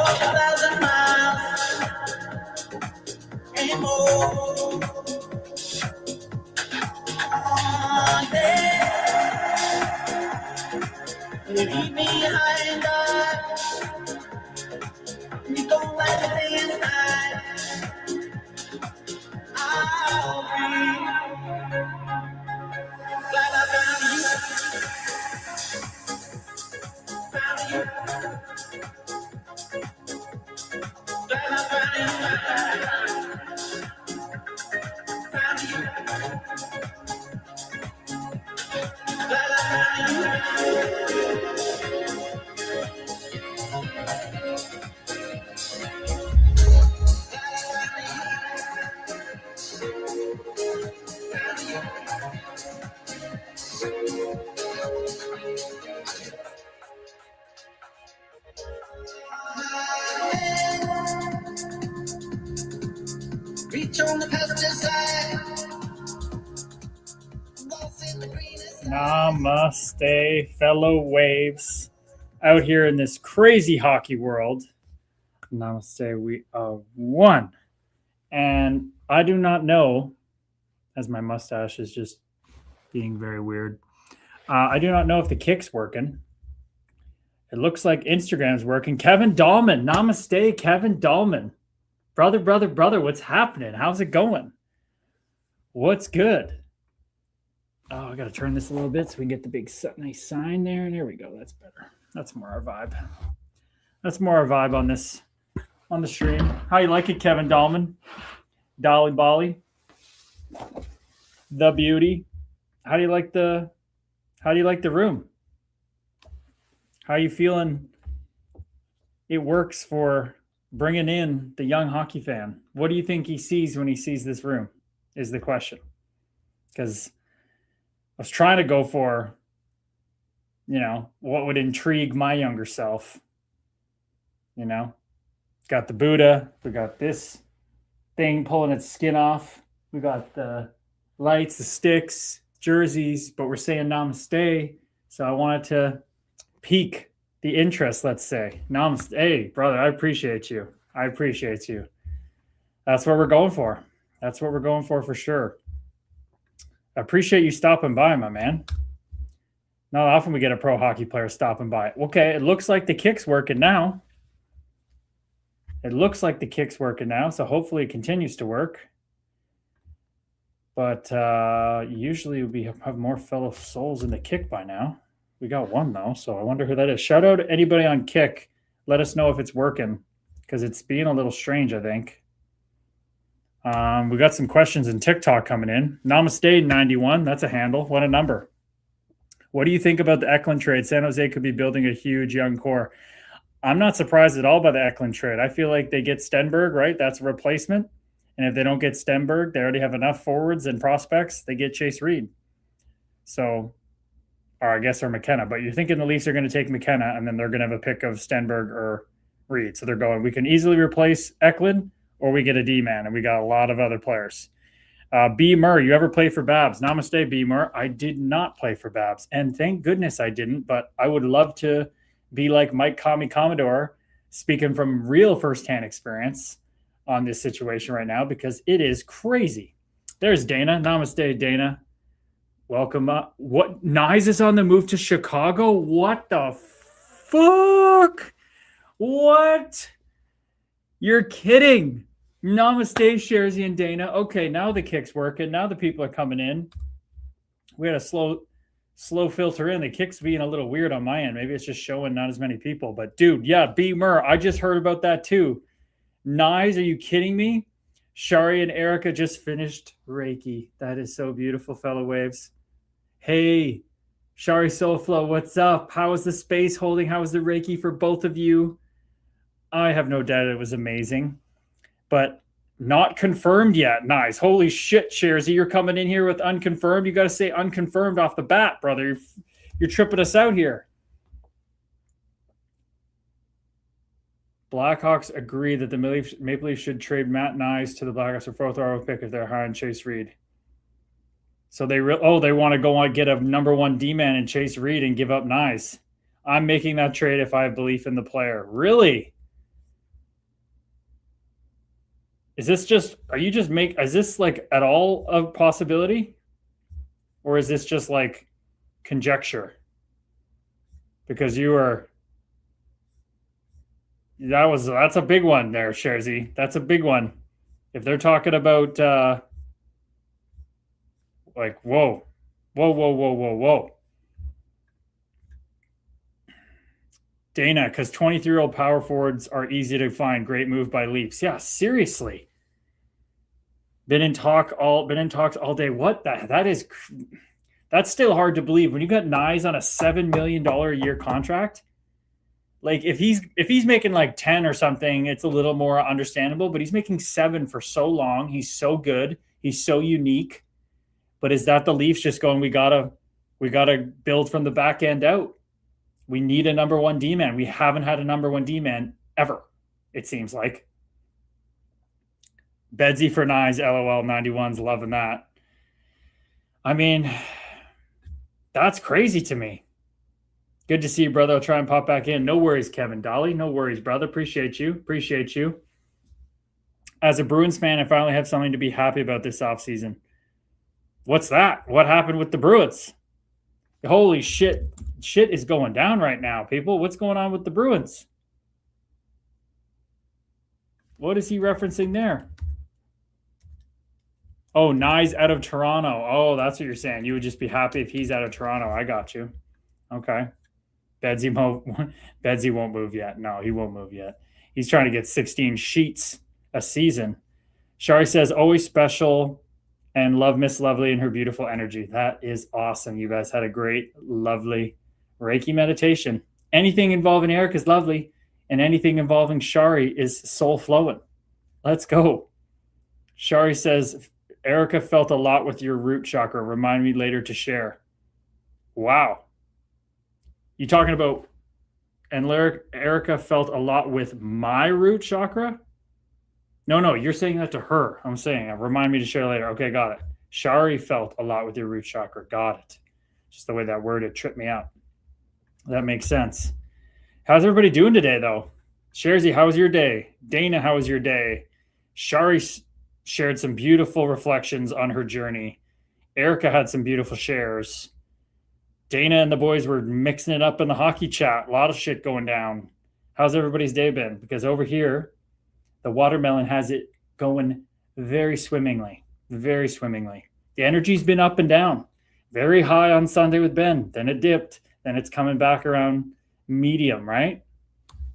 1,000 miles and more. One day, leave me behind us. You don't like the day and night. I'll be glad I found you. Found you. Glad I found you. Found you. Glad I found you. Reach on the passenger side. Namaste, fellow waves out here in this crazy hockey world. Namaste, we are one. And I do not know, as my mustache is just being very weird, I do not know if the kick's working. It looks like Instagram's working. Kevin Dahlman, namaste, Kevin Dahlman. Brother, what's happening? How's it going? What's good? Oh, I got to turn this a little bit so we can get the big nice sign there. There we go. That's better. That's more our vibe. That's more our vibe on this, on the stream. How you like it, Kevin Dahlman? Dolly Bolly? The beauty? How do you like the room? How are you feeling it works for bringing in the young hockey fan? What do you think he sees when he sees this room is the question. Because I was trying to go for, what would intrigue my younger self. Got the Buddha. We got this thing pulling its skin off. We got the lights, the sticks, jerseys, but we're saying namaste. So I wanted to pique the interest, let's say. Namaste. Hey, brother, I appreciate you. That's what we're going for. That's what we're going for sure. I appreciate you stopping by, my man. Not often we get a pro hockey player stopping by. Okay, it looks like the kick's working now. So hopefully it continues to work. But usually we have more fellow souls in the kick by now. We got one, though, so I wonder who that is. Shout out to anybody on Kick. Let us know if it's working, because it's being a little strange, I think. We got some questions in TikTok coming in. Namaste91, that's a handle. What a number. What do you think about the Eklund trade? San Jose could be building a huge young core. I'm not surprised at all by the Eklund trade. I feel like they get Stenberg, right? That's a replacement. And if they don't get Stenberg, they already have enough forwards and prospects. They get Chase Reed. So... or I guess, or McKenna, but you're thinking the Leafs are going to take McKenna and then they're going to have a pick of Stenberg or Reed. So they're going, we can easily replace Eklund or we get a D-man, and we got a lot of other players. B. Murr, you ever play for Babs? Namaste, B. Murr. I did not play for Babs, and thank goodness I didn't, but I would love to be like Mike Commodore, speaking from real firsthand experience on this situation right now, because it is crazy. There's Dana. Namaste, Dana. Welcome up. What? Nyes is on the move to Chicago? What the fuck? What? You're kidding. Namaste, Sherzy and Dana. Okay, now the kick's working. Now the people are coming in. We had a slow filter in. The kick's being a little weird on my end. Maybe it's just showing not as many people. But, dude, yeah, B. Murr, I just heard about that too. Nyes, are you kidding me? Shari and Erica just finished Reiki. That is so beautiful, fellow waves. Hey, Shari Soulflow, what's up? How is the space holding? How is the Reiki for both of you? I have no doubt it was amazing, but not confirmed yet. Nice. Holy shit, Sherzy, you're coming in here with unconfirmed. You got to say unconfirmed off the bat, brother. You're tripping us out here. Blackhawks agree that the Maple Leafs should trade Matt Nyes to the Blackhawks for fourth overall pick if they're high on Chase Reed. So they want to go on get a number one D-man and Chase Reed and give up Nyes. I'm making that trade if I have belief in the player. Really? Is this just, is this like at all a possibility? Or is this just like conjecture? Because that's a big one there, Sherzy. That's a big one. If they're talking about like, whoa. Dana, because 23-year-old power forwards are easy to find. Great move by Leafs. Yeah, seriously. Been in talks all day. What? That's still hard to believe. When you got Nyes on a $7 million a year contract, like if he's making like 10 or something, it's a little more understandable, but he's making 7 for so long. He's so good. He's so unique. But is that the Leafs just going, we gotta build from the back end out? We need a number one D-man. We haven't had a number one D-man ever, it seems like. Bedsy for Nyes, LOL, 91's loving that. I mean, that's crazy to me. Good to see you, brother. I'll try and pop back in. No worries, Kevin Dolly. No worries, brother. Appreciate you. As a Bruins fan, I finally have something to be happy about this offseason. What's that? What happened with the Bruins? Holy shit. Shit is going down right now, people. What's going on with the Bruins? What is he referencing there? Oh, Nyes out of Toronto. Oh, that's what you're saying. You would just be happy if he's out of Toronto. I got you. Okay. Bedsy won't move yet. No, he won't move yet. He's trying to get 16 sheets a season. Shari says, always special and love Miss Lovely and her beautiful energy. That is awesome. You guys had a great, lovely Reiki meditation. Anything involving Eric is lovely, and anything involving Shari is soul flowing. Let's go. Shari says, Erica felt a lot with your root chakra. Remind me later to share. Wow. You talking about, and Erica felt a lot with my root chakra? No, you're saying that to her. I'm saying, remind me to share later. Okay, got it. Shari felt a lot with your root chakra. Got it. Just the way that word, it tripped me out. That makes sense. How's everybody doing today, though? Sherzy, how was your day? Dana, how was your day? Shari shared some beautiful reflections on her journey. Erica had some beautiful shares. Dana and the boys were mixing it up in the hockey chat. A lot of shit going down. How's everybody's day been? Because over here, the watermelon has it going very swimmingly. Very swimmingly. The energy's been up and down. Very high on Sunday with Ben. Then it dipped. Then it's coming back around medium, right?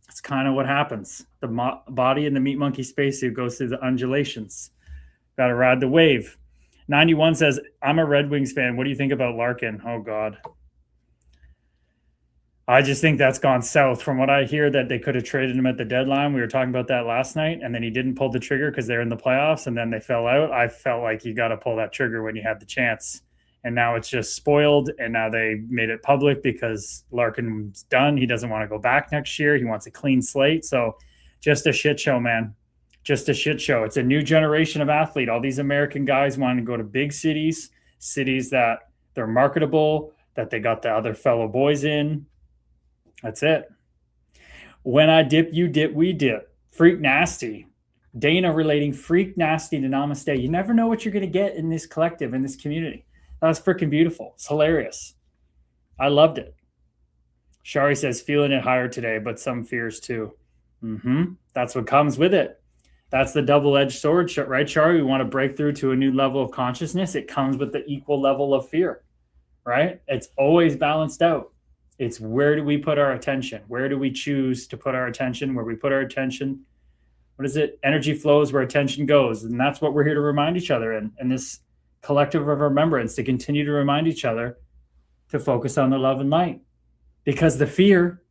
It's kind of what happens. The body in the meat monkey spacesuit goes through the undulations. Got to ride the wave. 91 says, I'm a Red Wings fan. What do you think about Larkin? Oh, God. I just think that's gone south. From what I hear, that they could have traded him at the deadline. We were talking about that last night, and then he didn't pull the trigger because they're in the playoffs, and then they fell out. I felt like you got to pull that trigger when you had the chance. And now it's just spoiled, and now they made it public because Larkin's done. He doesn't want to go back next year. He wants a clean slate. So just a shit show, man. Just a shit show. It's a new generation of athlete. All these American guys want to go to big cities that they're marketable, that they got the other fellow boys in. That's it. When I dip, you dip, we dip. Freak nasty. Dana relating freak nasty to namaste. You never know what you're going to get in this collective, in this community. That was freaking beautiful. It's hilarious. I loved it. Shari says, feeling it higher today, but some fears too. That's what comes with it. That's the double-edged sword, right, Shari? We want to break through to a new level of consciousness. It comes with the equal level of fear, right? It's always balanced out. It's where do we put our attention? Where do we choose to put our attention? Where we put our attention, what is it? Energy flows where attention goes. And that's what we're here to remind each other in this collective of remembrance, to continue to remind each other to focus on the love and light. Because the fear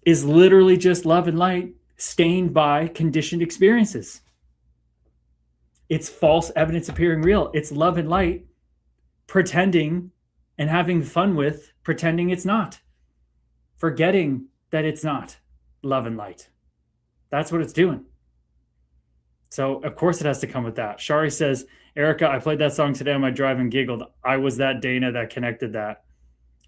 is literally just love and light stained by conditioned experiences. It's false evidence appearing real. It's love and light pretending and having fun with pretending it's not. Forgetting that it's not love and light. That's what it's doing. So, of course, it has to come with that. Shari says, Erica, I played that song today on my drive and giggled. I was that Dana that connected that.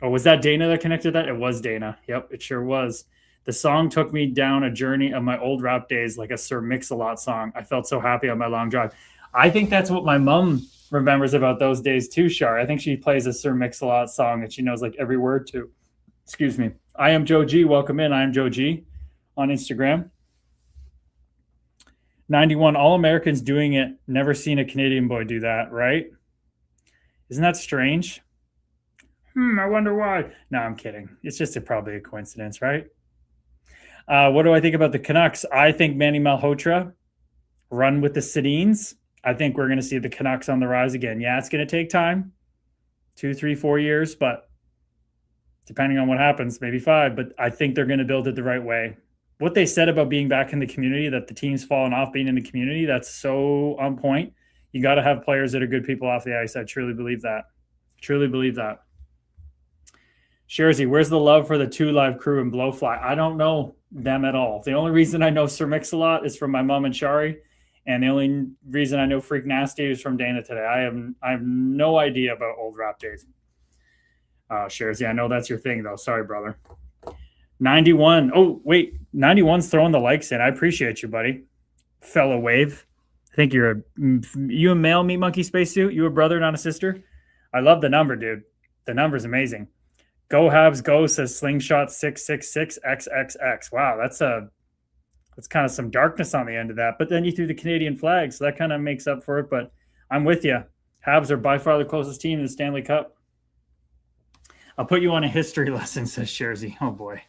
Oh, was that Dana that connected that? It was Dana. Yep, it sure was. The song took me down a journey of my old rap days like a Sir Mix-a-Lot song. I felt so happy on my long drive. I think that's what my mom remembers about those days too, Shar. I think she plays a Sir Mix-a-Lot song that she knows like every word to. Excuse me. I am Joe G. Welcome in. I am Joe G on Instagram. 91, all Americans doing it. Never seen a Canadian boy do that, right? Isn't that strange? I wonder why. No, I'm kidding. It's just probably a coincidence, right? What do I think about the Canucks? I think Manny Malhotra run with the Sedins. I think we're going to see the Canucks on the rise again. Yeah, it's going to take time, 2, 3, 4 years, but depending on what happens, maybe 5. But I think they're going to build it the right way. What they said about being back in the community, that the team's fallen off being in the community, that's so on point. You got to have players that are good people off the ice. I truly believe that. Truly believe that. Sherzy, where's the love for the 2 Live crew and Blowfly? I don't know them at all. The only reason I know Sir Mix-a-Lot is from my mom and Shari, and the only reason I know Freak Nasty is from Dana today. I have no idea about old rap days. Sherzy, I know that's your thing though. Sorry, brother. 91. Oh, wait. 91's throwing the likes in. I appreciate you, buddy. Fellow Wave. I think you a male Meat Monkey spacesuit? You a brother, not a sister? I love the number, dude. The number's amazing. Go Habs Go says Slingshot 666XXX. Wow, that's kind of some darkness on the end of that. But then you threw the Canadian flag, so that kind of makes up for it. But I'm with you. Habs are by far the closest team to the Stanley Cup. I'll put you on a history lesson, says Sherzy. Oh, boy.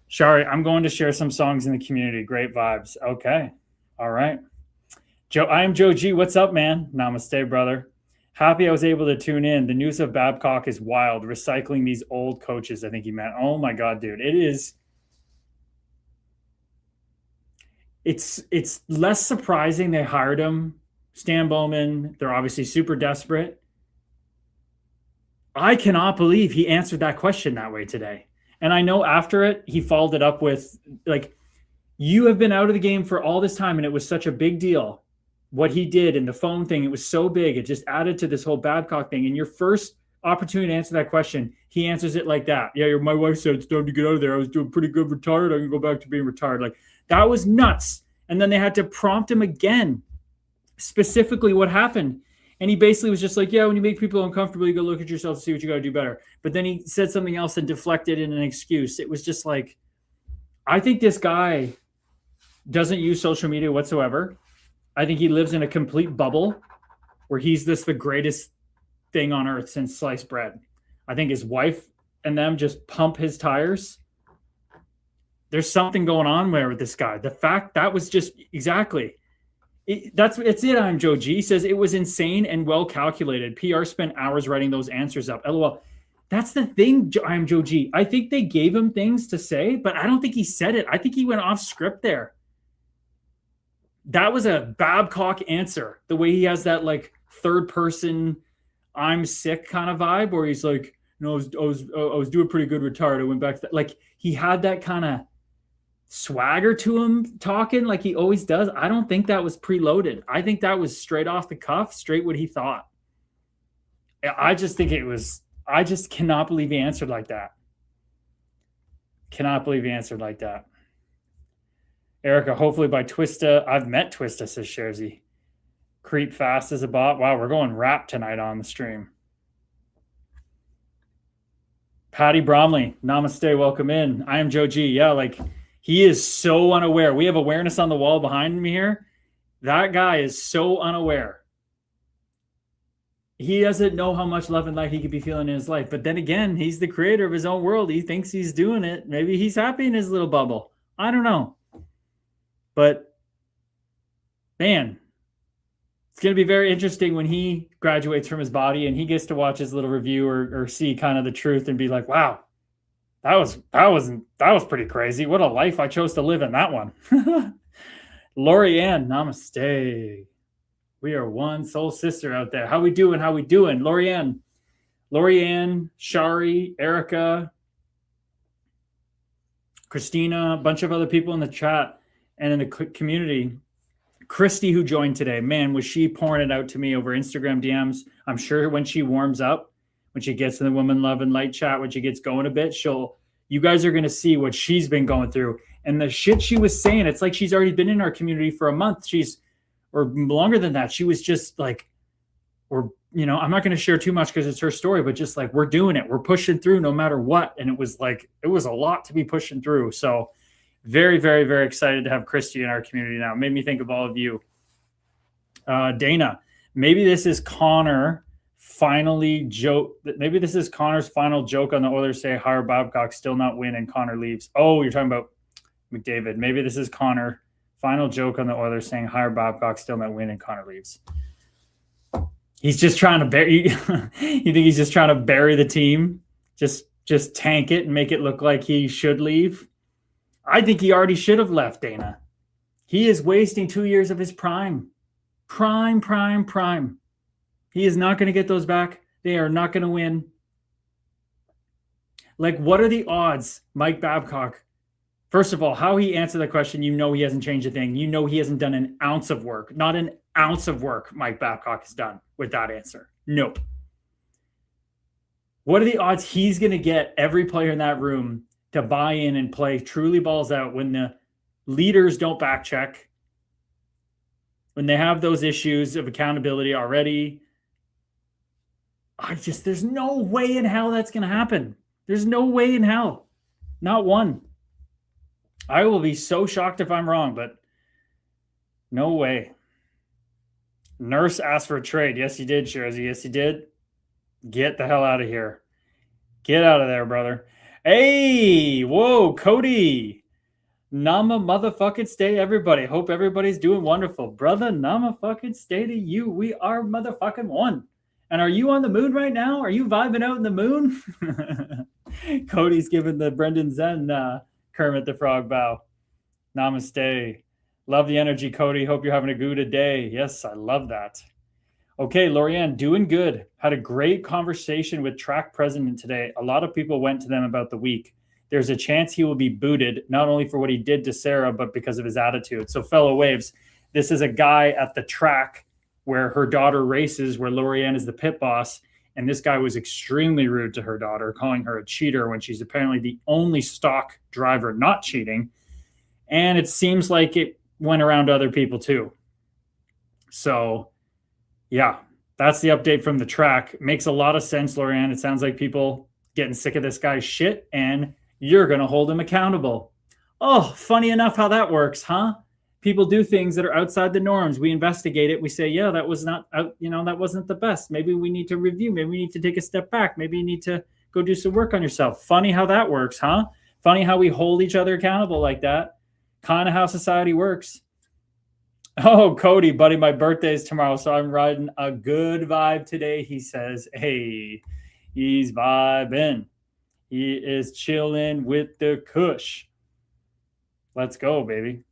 Shari, I'm going to share some songs in the community. Great vibes. Okay. All right. Joe, I am Joe G. What's up, man? Namaste, brother. Happy I was able to tune in. The news of Babcock is wild. Recycling these old coaches, I think he meant. Oh, my God, dude. It is. It's less surprising they hired him. Stan Bowman, they're obviously super desperate. I cannot believe he answered that question that way today. And I know after it, he followed it up with, like, you have been out of the game for all this time, and it was such a big deal. What he did in the phone thing, it was so big. It just added to this whole Babcock thing. And your first opportunity to answer that question, he answers it like that. Yeah, my wife said it's time to get out of there. I was doing pretty good retired. I can go back to being retired. Like, that was nuts. And then they had to prompt him again, specifically what happened. And he basically was just like, yeah, when you make people uncomfortable, you go look at yourself to see what you got to do better. But then he said something else and deflected in an excuse. It was just like, I think this guy doesn't use social media whatsoever. I think he lives in a complete bubble where he's the greatest thing on earth since sliced bread. I think his wife and them just pump his tires. There's something going on there with this guy. The fact that was just exactly. It's it. I'm Joe G. He says it was insane and well calculated. PR spent hours writing those answers up. LOL. That's the thing. I'm Joe G. I think they gave him things to say, but I don't think he said it. I think he went off script there. That was a Babcock answer. The way he has that like third person, I'm sick kind of vibe, where he's like, I was doing pretty good retired. I went back to that. Like he had that kind of swagger to him talking like he always does. I don't think that was preloaded. I think that was straight off the cuff, straight what he thought. I just think it was, I just cannot believe he answered like that. Cannot believe he answered like that. Erica, hopefully by Twista. I've met Twista, says Sherzy. Creep fast as a bot. Wow, we're going rap tonight on the stream. Patty Bromley, namaste, welcome in. I am Joe G. Yeah, like he is so unaware. We have awareness on the wall behind me here. That guy is so unaware. He doesn't know how much love and light he could be feeling in his life. But then again, he's the creator of his own world. He thinks he's doing it. Maybe he's happy in his little bubble. I don't know. But, man, it's going to be very interesting when he graduates from his body and he gets to watch his little review or see kind of the truth and be like, wow, that was pretty crazy. What a life I chose to live in that one. Lori Ann, namaste. We are one soul sister out there. How we doing? Lori Ann, Shari, Erica, Christina, a bunch of other people in the chat and in the community. Christy, who joined today, man, was she pouring it out to me over Instagram DMs. I'm sure when she warms up, when she gets in the Woman Love and Light chat, when she gets going a bit, she'll You guys are going to see what she's been going through. And the shit she was saying, it's like she's already been in our community for a month. Or longer than that. She was just like, I'm not going to share too much because it's her story, but just like, we're doing it. We're pushing through no matter what. And it was a lot to be pushing through. So very, very, very excited to have Christy in our community now. It made me think of all of you. Dana, maybe this is Connor's final joke on the Oilers say hire Babcock, still not win, and Connor leaves. Oh, you're talking about McDavid. Maybe this is Connor final joke on the Oilers saying hire Babcock, still not win, and Connor leaves. He's just trying to bury you. You think he's just trying to bury the team? Just tank it and make it look like he should leave? I think he already should have left, Dana. He is wasting 2 years of his prime. Prime. He is not going to get those back. They are not going to win. Like, what are the odds, Mike Babcock? First of all, how he answered the question, he hasn't changed a thing. He hasn't done an ounce of work. Not an ounce of work Mike Babcock has done with that answer. Nope. What are the odds he's going to get every player in that room to buy in and play truly balls out when the leaders don't back check, when they have those issues of accountability already? There's no way in hell that's going to happen. There's no way in hell. Not one. I will be so shocked if I'm wrong, but no way. Nurse asked for a trade. Yes, he did, Shirzy. Yes, he did. Get the hell out of here. Get out of there, brother. Hey, whoa, Cody. Nama motherfucking stay, everybody. Hope everybody's doing wonderful. Brother, nama fucking stay to you. We are motherfucking one. And are you on the moon right now? Are you vibing out in the moon? Cody's giving the Brendan Zen Kermit the Frog bow. Namaste. Love the energy, Cody. Hope you're having a good day. Yes, I love that. Okay, Lorianne, doing good. Had a great conversation with track president today. A lot of people went to them about the week. There's a chance he will be booted, not only for what he did to Sarah, but because of his attitude. So, fellow Waves, this is a guy at the track where her daughter races, where Lorianne is the pit boss. And this guy was extremely rude to her daughter, calling her a cheater when she's apparently the only stock driver not cheating. And it seems like it went around to other people too. So, yeah, that's the update from the track. Makes a lot of sense, Lorianne. It sounds like people getting sick of this guy's shit, and you're going to hold him accountable. Oh, funny enough how that works, huh? People do things that are outside the norms. We investigate it. We say, yeah, that was not, that wasn't the best. Maybe we need to review. Maybe we need to take a step back. Maybe you need to go do some work on yourself. Funny how that works, huh? Funny how we hold each other accountable like that. Kind of how society works. Oh, Cody, buddy, my birthday is tomorrow, so I'm riding a good vibe today. He says, hey, he's vibing. He is chilling with the kush. Let's go, baby.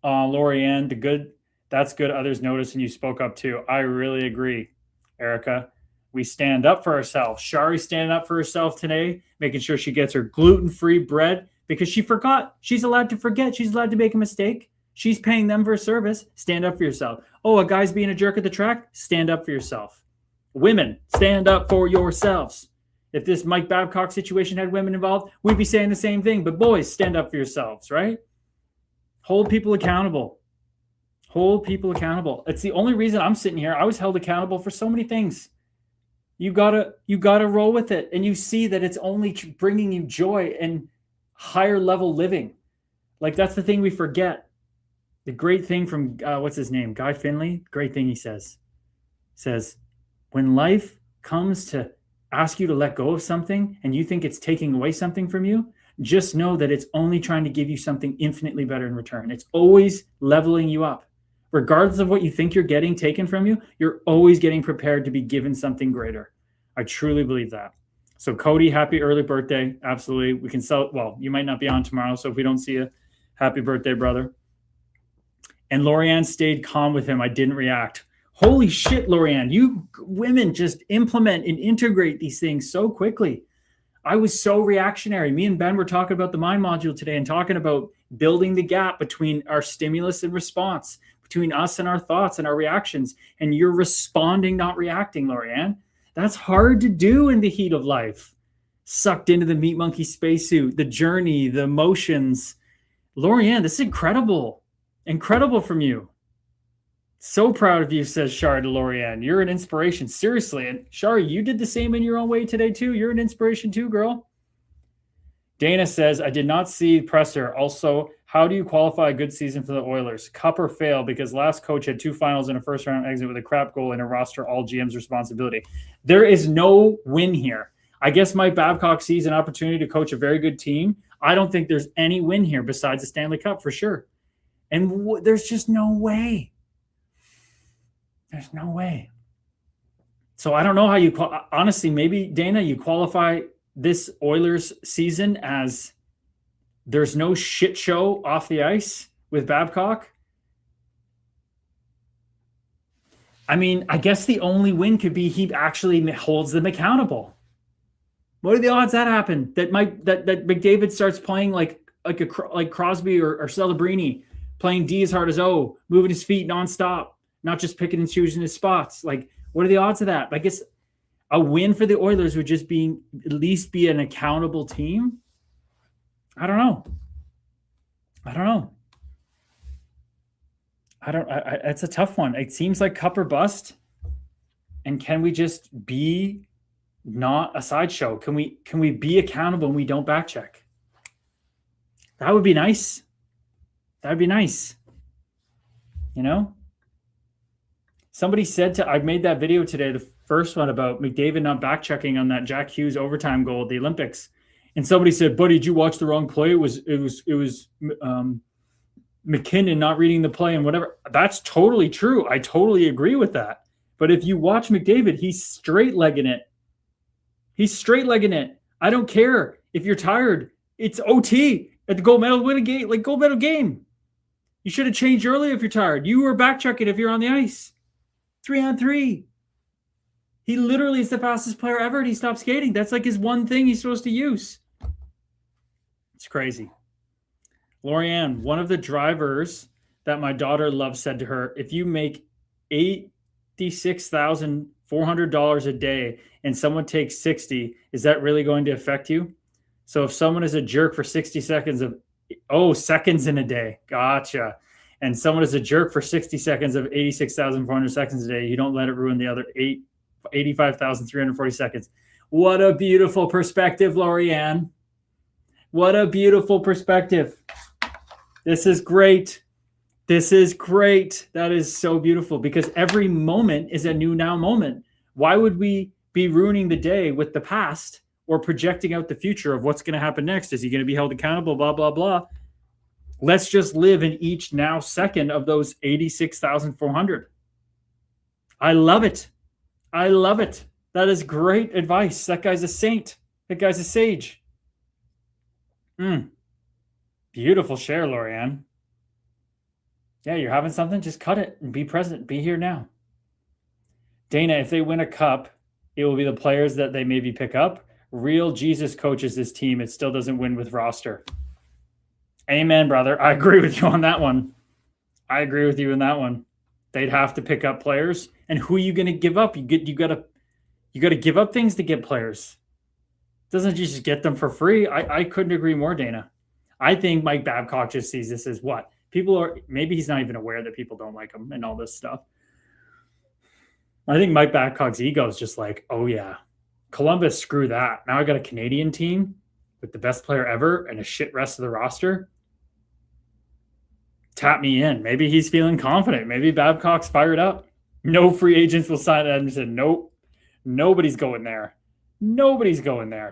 Lorianne, that's good. Others notice and you spoke up too. I really agree, Erica. We stand up for ourselves. Shari standing up for herself today, making sure she gets her gluten-free bread because she forgot. She's allowed to forget. She's allowed to make a mistake. She's paying them for a service. Stand up for yourself. Oh, a guy's being a jerk at the track? Stand up for yourself. Women, stand up for yourselves. If this Mike Babcock situation had women involved, we'd be saying the same thing. But boys, stand up for yourselves, right? Hold people accountable. Hold people accountable. It's the only reason I'm sitting here. I was held accountable for so many things. You gotta roll with it. And you see that it's only bringing you joy and higher level living. Like, that's the thing we forget. The great thing from, what's his name? Guy Finley. Great thing he says, when life comes to ask you to let go of something and you think it's taking away something from you, just know that it's only trying to give you something infinitely better in return. It's always leveling you up. Regardless of what you think you're getting taken from you, you're always getting prepared to be given something greater. I truly believe that. So Cody, happy early birthday. Absolutely. We can sell. Well, you might not be on tomorrow, so if we don't see you, happy birthday, brother. And Lorianne stayed calm with him. I didn't react. Holy shit, Lorianne. You women just implement and integrate these things so quickly. I was so reactionary. Me and Ben were talking about the mind module today and talking about building the gap between our stimulus and response, between us and our thoughts and our reactions. And you're responding, not reacting, Lorianne. That's hard to do in the heat of life. sucked into the Meat Monkey spacesuit, the journey, the emotions. Lorianne, this is incredible. Incredible from you. So proud of you, says Shar to Lorianne. You're an inspiration. Seriously. And Shar, you did the same in your own way today, too. You're an inspiration, too, girl. Dana says, I did not see presser. Also, how do you qualify a good season for the Oilers? Cup or fail? Because last coach had 2 finals and a first-round exit with a crap goal in a roster, all GM's responsibility. There is no win here. I guess Mike Babcock sees an opportunity to coach a very good team. I don't think there's any win here besides the Stanley Cup for sure. And there's just no way. There's no way. So I don't know how you honestly, maybe Dana, you qualify this Oilers season as there's no shit show off the ice with Babcock. I mean, I guess the only win could be he actually holds them accountable. What are the odds that happen? That McDavid starts playing like Crosby or Celebrini, playing D as hard as O, moving his feet nonstop, not just picking and choosing his spots. Like, what are the odds of that? I guess a win for the Oilers would just at least be an accountable team. I don't know. It's a tough one. It seems like cup or bust. And can we just be not a sideshow? Can we be accountable and we don't back check? That would be nice. That'd be nice. You know? Somebody said I made that video today, the first one about McDavid not back checking on that Jack Hughes overtime goal at the Olympics. And somebody said, buddy, did you watch the wrong play? It was McKinnon not reading the play and whatever. That's totally true. I totally agree with that. But if you watch McDavid, he's straight-legging it. I don't care if you're tired. It's OT at the gold medal winning game, like gold medal game. You should have changed earlier if you're tired. You were back checking if you're on the ice. 3-on-3. He literally is the fastest player ever and he stopped skating. That's like his one thing he's supposed to use. It's crazy. Lorianne, one of the drivers that my daughter loves said to her, if you make $86,400 a day and someone takes 60, is that really going to affect you? So if someone is a jerk for 60 seconds seconds in a day, gotcha. And someone is a jerk for 60 seconds of 86,400 seconds a day, you don't let it ruin the other 85,340 seconds. What a beautiful perspective, Lorianne. What a beautiful perspective. This is great. That is so beautiful because every moment is a new now moment. Why would we be ruining the day with the past or projecting out the future of what's going to happen next? Is he going to be held accountable? Blah, blah, blah. Let's just live in each now second of those 86,400. I love it. That is great advice. That guy's a saint. That guy's a sage. Beautiful share, Lorianne. Yeah, you're having something? Just cut it and be present. Be here now. Dana, if they win a cup, it will be the players that they maybe pick up. Real Jesus coaches this team. It still doesn't win with roster. Amen, brother. I agree with you on that one. They'd have to pick up players. And who are you going to give up? You got to give up things to get players. It doesn't just get them for free. I couldn't agree more, Dana. I think Mike Babcock just sees this as what? Maybe he's not even aware that people don't like him and all this stuff. I think Mike Babcock's ego is just like, oh yeah, Columbus, screw that. Now I got a Canadian team with the best player ever and a shit rest of the roster. Tap me in. Maybe he's feeling confident. Maybe Babcock's fired up. No free agents will sign at Edmonton. Nope. Nobody's going there.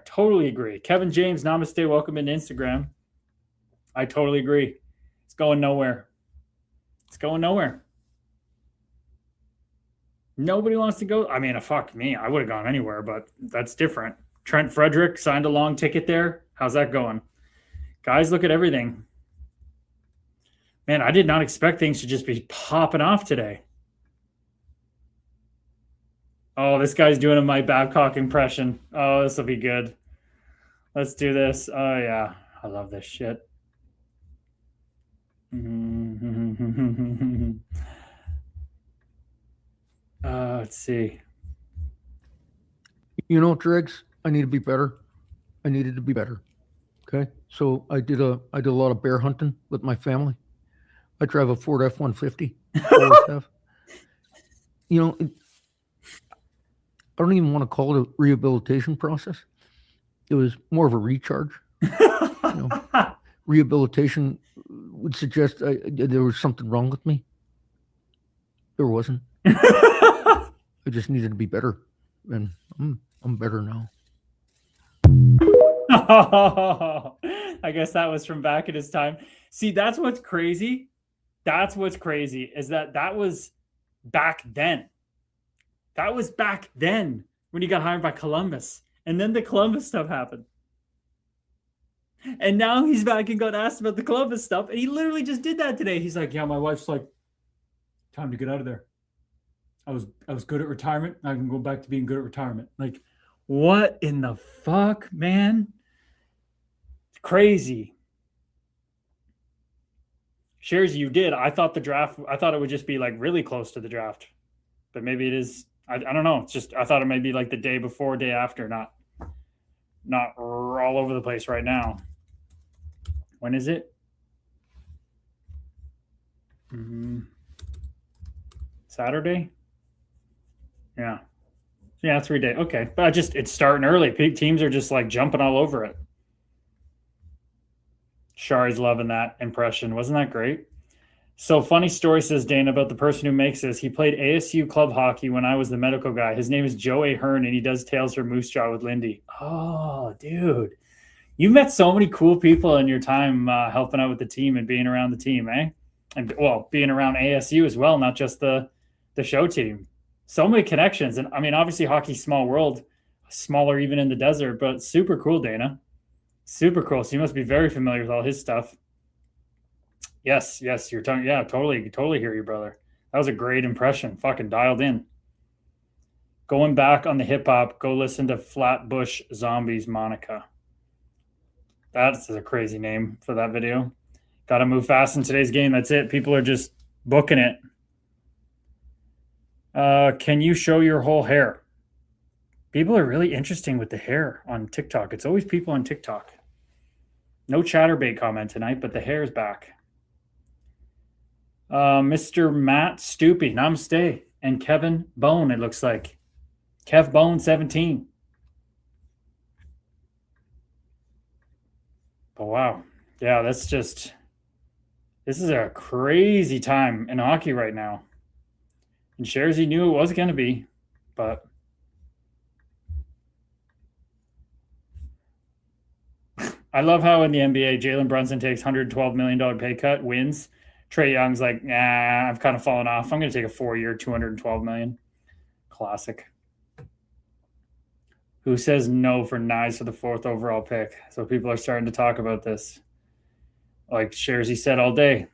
Totally agree. Kevin James, namaste. Welcome into Instagram. I totally agree. It's going nowhere. Nobody wants to go. I mean, fuck me. I would have gone anywhere, but that's different. Trent Frederick signed a long ticket there. How's that going? Guys, look at everything. Man, I did not expect things to just be popping off today. Oh, this guy's doing a Mike Babcock impression. Oh, this will be good. Let's do this. Oh, yeah. I love this shit. Let's see. You know, Triggs, I need to be better. I needed to be better. Okay, so I did a lot of bear hunting with my family. I drive a Ford F-150. Always have. You know, I don't even want to call it a rehabilitation process. It was more of a recharge. Rehabilitation would suggest there was something wrong with me. There wasn't. I just needed to be better, and I'm better now. I guess that was from back in his time. See, that's what's crazy. That's what's crazy is that was back then. That was back then when he got hired by Columbus. And then the Columbus stuff happened. And now he's back and got asked about the Columbus stuff. And he literally just did that today. He's like, yeah, my wife's like, time to get out of there. I was good at retirement. I can go back to being good at retirement. Like, what in the fuck, man? It's crazy. Shares you did. I thought it would just be like really close to the draft. But maybe it is. I don't know. It's just I thought it may be like the day before, day after, not all over the place right now. When is it? Saturday? Yeah. 3 days. Okay. But it's starting early. Teams are just like jumping all over it. Shari's loving that impression. Wasn't that great? So funny story, says Dana, about the person who makes this. He played ASU club hockey when I was the medical guy. His name is Joe Ahern, and he does Tales from Moose Jaw with Lindy. Oh, dude. You met so many cool people in your time helping out with the team and being around the team, eh? And, well, being around ASU as well, not just the show team. So many connections. And, I mean, obviously hockey's small world, smaller even in the desert, but super cool, Dana. Super cool. So you must be very familiar with all his stuff. Yes, you're talking. Yeah, totally hear you, brother. That was a great impression. Fucking dialed in. Going back on the hip hop, go listen to Flatbush Zombies, Monica. That's a crazy name for that video. Got to move fast in today's game. That's it. People are just booking it. Can you show your whole hair? People are really interesting with the hair on TikTok. It's always people on TikTok. No chatterbait comment tonight, but the hair is back. Mr. Matt Stoopy, namaste, and Kevin Bone, it looks like. Kev Bone 17. But wow. Yeah, this is a crazy time in hockey right now. And Sharzy knew it was going to be, but I love how in the NBA, Jalen Brunson takes $112 million pay cut, wins. Trae Young's like, nah, I've kind of fallen off. I'm going to take a 4-year, $212 million. Classic. Who says no for Nyes for the 4th overall pick? So people are starting to talk about this. Like Sharzy said all day.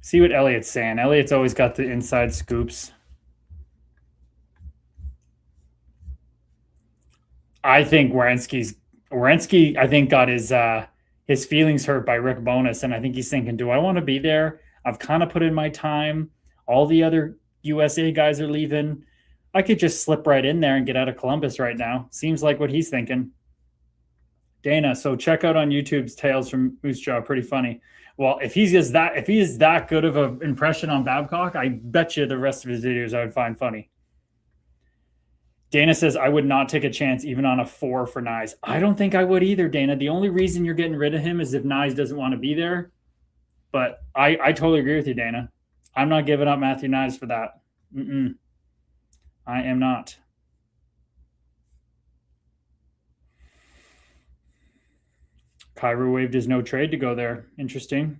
See what Elliot's saying. Elliot's always got the inside scoops. I think Werenski, I think, got his feelings hurt by Rick Bowness, and I think he's thinking, do I want to be there? I've kind of put in my time. All the other USA guys are leaving. I could just slip right in there and get out of Columbus right now. Seems like what he's thinking. Dana, so check out on YouTube's Tales from Moose Jaw. Pretty funny. Well, if he is that good of an impression on Babcock, I bet you the rest of his videos I would find funny. Dana says, I would not take a chance even on a 4 for Nyes. I don't think I would either, Dana. The only reason you're getting rid of him is if Nyes doesn't want to be there. But I totally agree with you, Dana. I'm not giving up Matthew Nyes for that. I am not. Kyrou waived his no trade to go there. Interesting.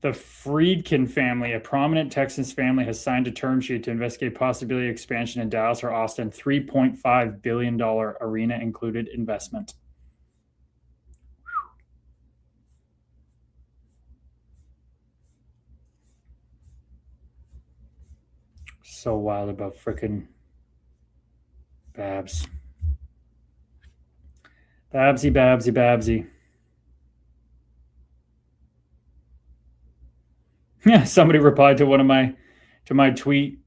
The Friedkin family, a prominent Texans family, has signed a term sheet to investigate possibility of expansion in Dallas or Austin. $3.5 billion arena included investment. So wild about frickin' Babs. Babsy, Babsy, Babsy. Yeah, somebody replied to my tweet.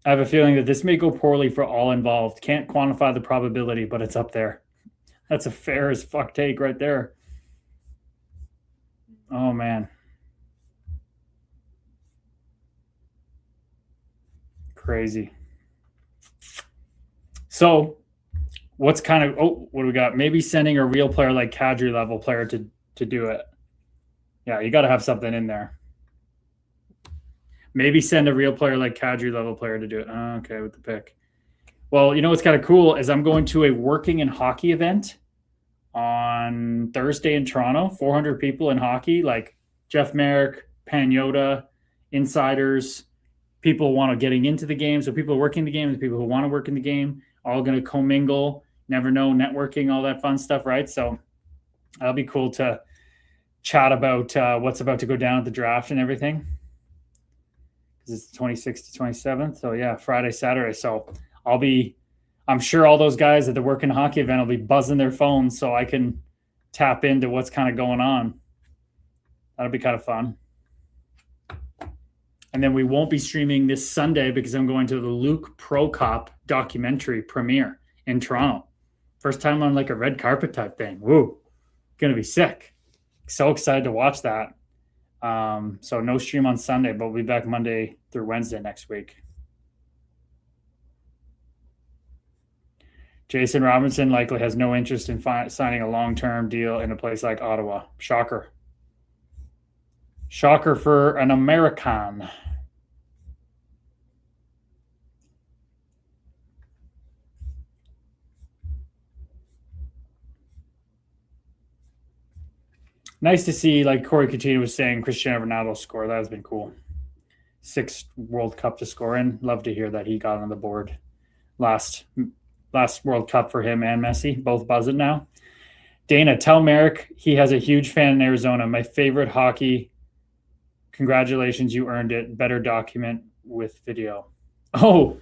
I have a feeling that this may go poorly for all involved. Can't quantify the probability, but it's up there. That's a fair as fuck take right there. Oh man. Crazy. So what's kind of what do we got? Maybe sending a real player like Kadri level player to do it. Yeah, you gotta have something in there. Maybe send a real player like Kadri level player to do it. Oh, okay, with the pick. Well, you know what's kind of cool is I'm going to a working in hockey event on Thursday in Toronto. 400 people in hockey, like Jeff Merrick, Panyota, insiders, people want to getting into the game. So people working the game and people who want to work in the game, all going to commingle, never know, networking, all that fun stuff, right? So that'll be cool to chat about what's about to go down at the draft and everything. Because it's the 26th to 27th. So yeah, Friday, Saturday. So I'm sure all those guys at the working hockey event will be buzzing their phones so I can tap into what's kind of going on. That'll be kind of fun. And then we won't be streaming this Sunday because I'm going to the Luke Prokop documentary premiere in Toronto. First time on like a red carpet type thing. Woo. Gonna be sick. So excited to watch that. So no stream on Sunday, but we'll be back Monday through Wednesday next week. Jason Robinson likely has no interest in signing a long-term deal in a place like Ottawa. Shocker. Shocker for an American. Nice to see, like Corey Coutinho was saying, Cristiano Ronaldo score. That has been cool. 6th World Cup to score in. Love to hear that he got on the board. Last World Cup for him and Messi. Both buzzing now. Dana, tell Merrick he has a huge fan in Arizona. My favorite hockey. Congratulations, you earned it. Better document with video. Oh,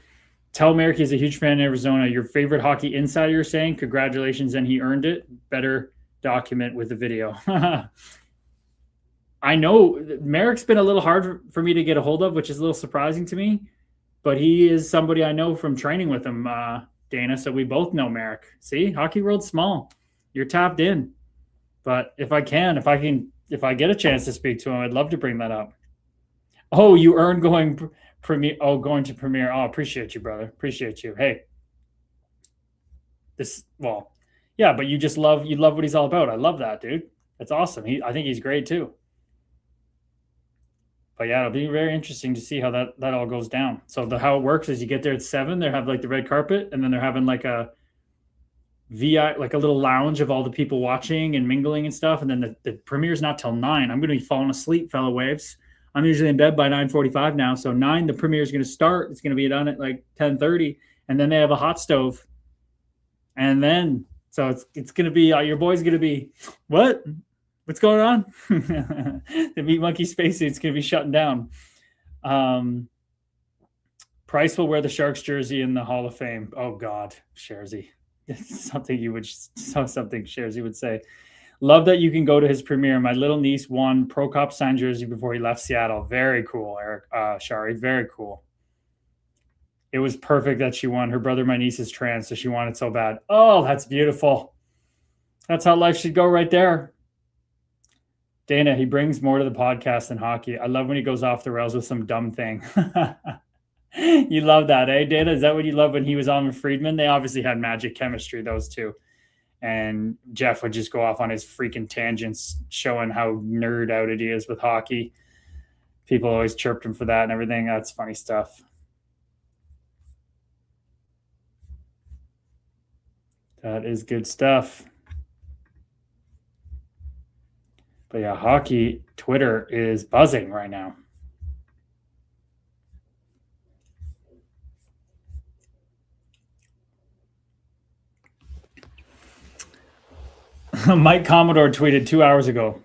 tell Merrick he's a huge fan in Arizona. Your favorite hockey insider, you're saying? Congratulations, and he earned it. Better document with the video. I know Merrick's been a little hard for me to get a hold of, which is a little surprising to me, but he is somebody I know from training with him, Dana. So we both know Merrick. See, hockey world's small. You're tapped in. But if I get a chance to speak to him, I'd love to bring that up. Oh, you earned going to premiere. Oh, appreciate you, brother. Appreciate you. Hey, yeah, but you love what he's all about. I love that, dude. That's awesome. I think he's great too. But yeah, it'll be very interesting to see how that all goes down. So how it works is you get there at 7, they have like the red carpet, and then they're having like a VI, like a little lounge of all the people watching and mingling and stuff. And then the premiere's not till 9. I'm gonna be falling asleep, fellow waves. I'm usually in bed by 9:45 now. So 9, the premiere is gonna start. It's gonna be done at like 10:30, and then they have a hot stove. And then so it's going to be your boy's going to be what's going on? The Meat Monkey spacesuit's going to be shutting down. Price will wear the Sharks jersey in the Hall of Fame. Oh God, Sharzy. Something Sharzy would say. Love that you can go to his premiere. My little niece won Prokop signed jersey before he left Seattle. Very cool, Eric. Shari, very cool. It was perfect that she won. Her brother, my niece, is trans, so she wanted so bad. Oh, that's beautiful. That's how life should go right there. Dana, he brings more to the podcast than hockey. I love when he goes off the rails with some dumb thing. You love that, eh, Dana? Is that what you love when he was on with Friedman? They obviously had magic chemistry, those two. And Jeff would just go off on his freaking tangents, showing how nerd out he is with hockey. People always chirped him for that and everything. That's funny stuff. That is good stuff. But yeah, hockey Twitter is buzzing right now. Mike Commodore tweeted 2 hours ago.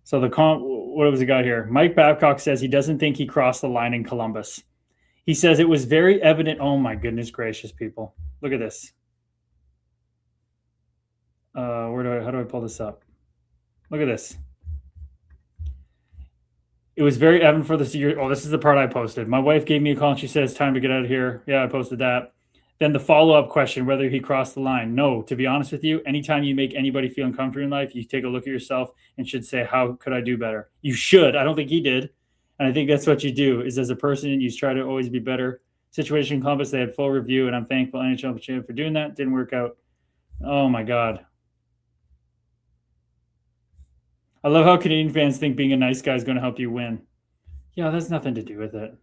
So what was he got here? Mike Babcock says he doesn't think he crossed the line in Columbus. He says it was very evident. Oh my goodness gracious, people. Look at this. How do I pull this up? Look at this. It was very evident for this year. Oh, this is the part I posted. My wife gave me a call and she said, it's time to get out of here. Yeah, I posted that. Then the follow-up question, whether he crossed the line. No, to be honest with you, anytime you make anybody feel uncomfortable in life, you take a look at yourself and should say, how could I do better? You should. I don't think he did. And I think that's what you do, is as a person, you try to always be better. Situation Columbus, they had full review, and I'm thankful NHL for doing that. Didn't work out. Oh, my God. I love how Canadian fans think being a nice guy is going to help you win. Yeah, that's nothing to do with it.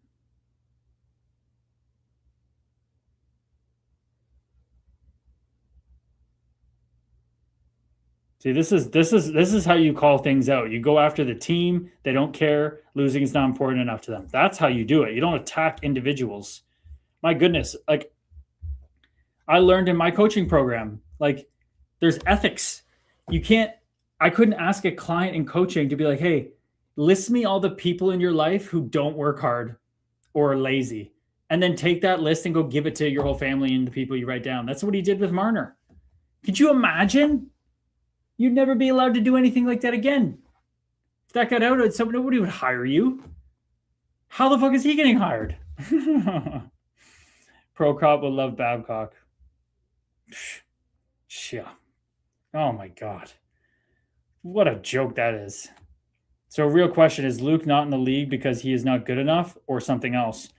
See, this is how you call things out. You go after the team. They don't care. Losing is not important enough to them. That's how you do it. You don't attack individuals. My goodness, like I learned in my coaching program, like there's ethics. I couldn't ask a client in coaching to be like, hey, list me all the people in your life who don't work hard or are lazy, and then take that list and go give it to your whole family and the people you write down. That's what he did with Marner. Could you imagine? You'd never be allowed to do anything like that again. If that got out, nobody would hire you. How the fuck is he getting hired? Pro Cop will love Babcock. Yeah. Oh my God. What a joke that is. So real question, is Luke not in the league because he is not good enough or something else?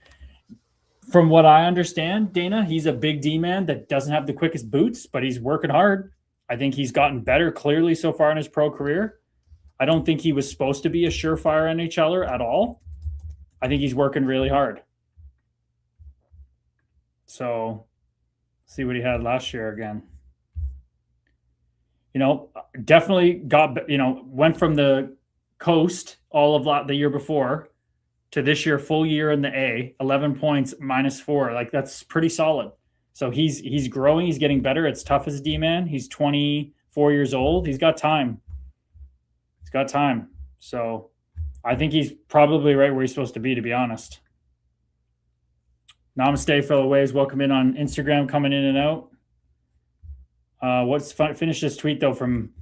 From what I understand, Dana, he's a big D-man that doesn't have the quickest boots, but he's working hard. I think he's gotten better clearly so far in his pro career. I don't think he was supposed to be a surefire NHLer at all. I think he's working really hard. So, see what he had last year again. Definitely went from the coast all of the year before to this year, full year in the A, 11 points, -4. Like, that's pretty solid. So he's growing. He's getting better. It's tough as a D-man. He's 24 years old. He's got time. So I think he's probably right where he's supposed to be honest. Namaste, fellow waves. Welcome in on Instagram, coming in and out. Finish this tweet, though, from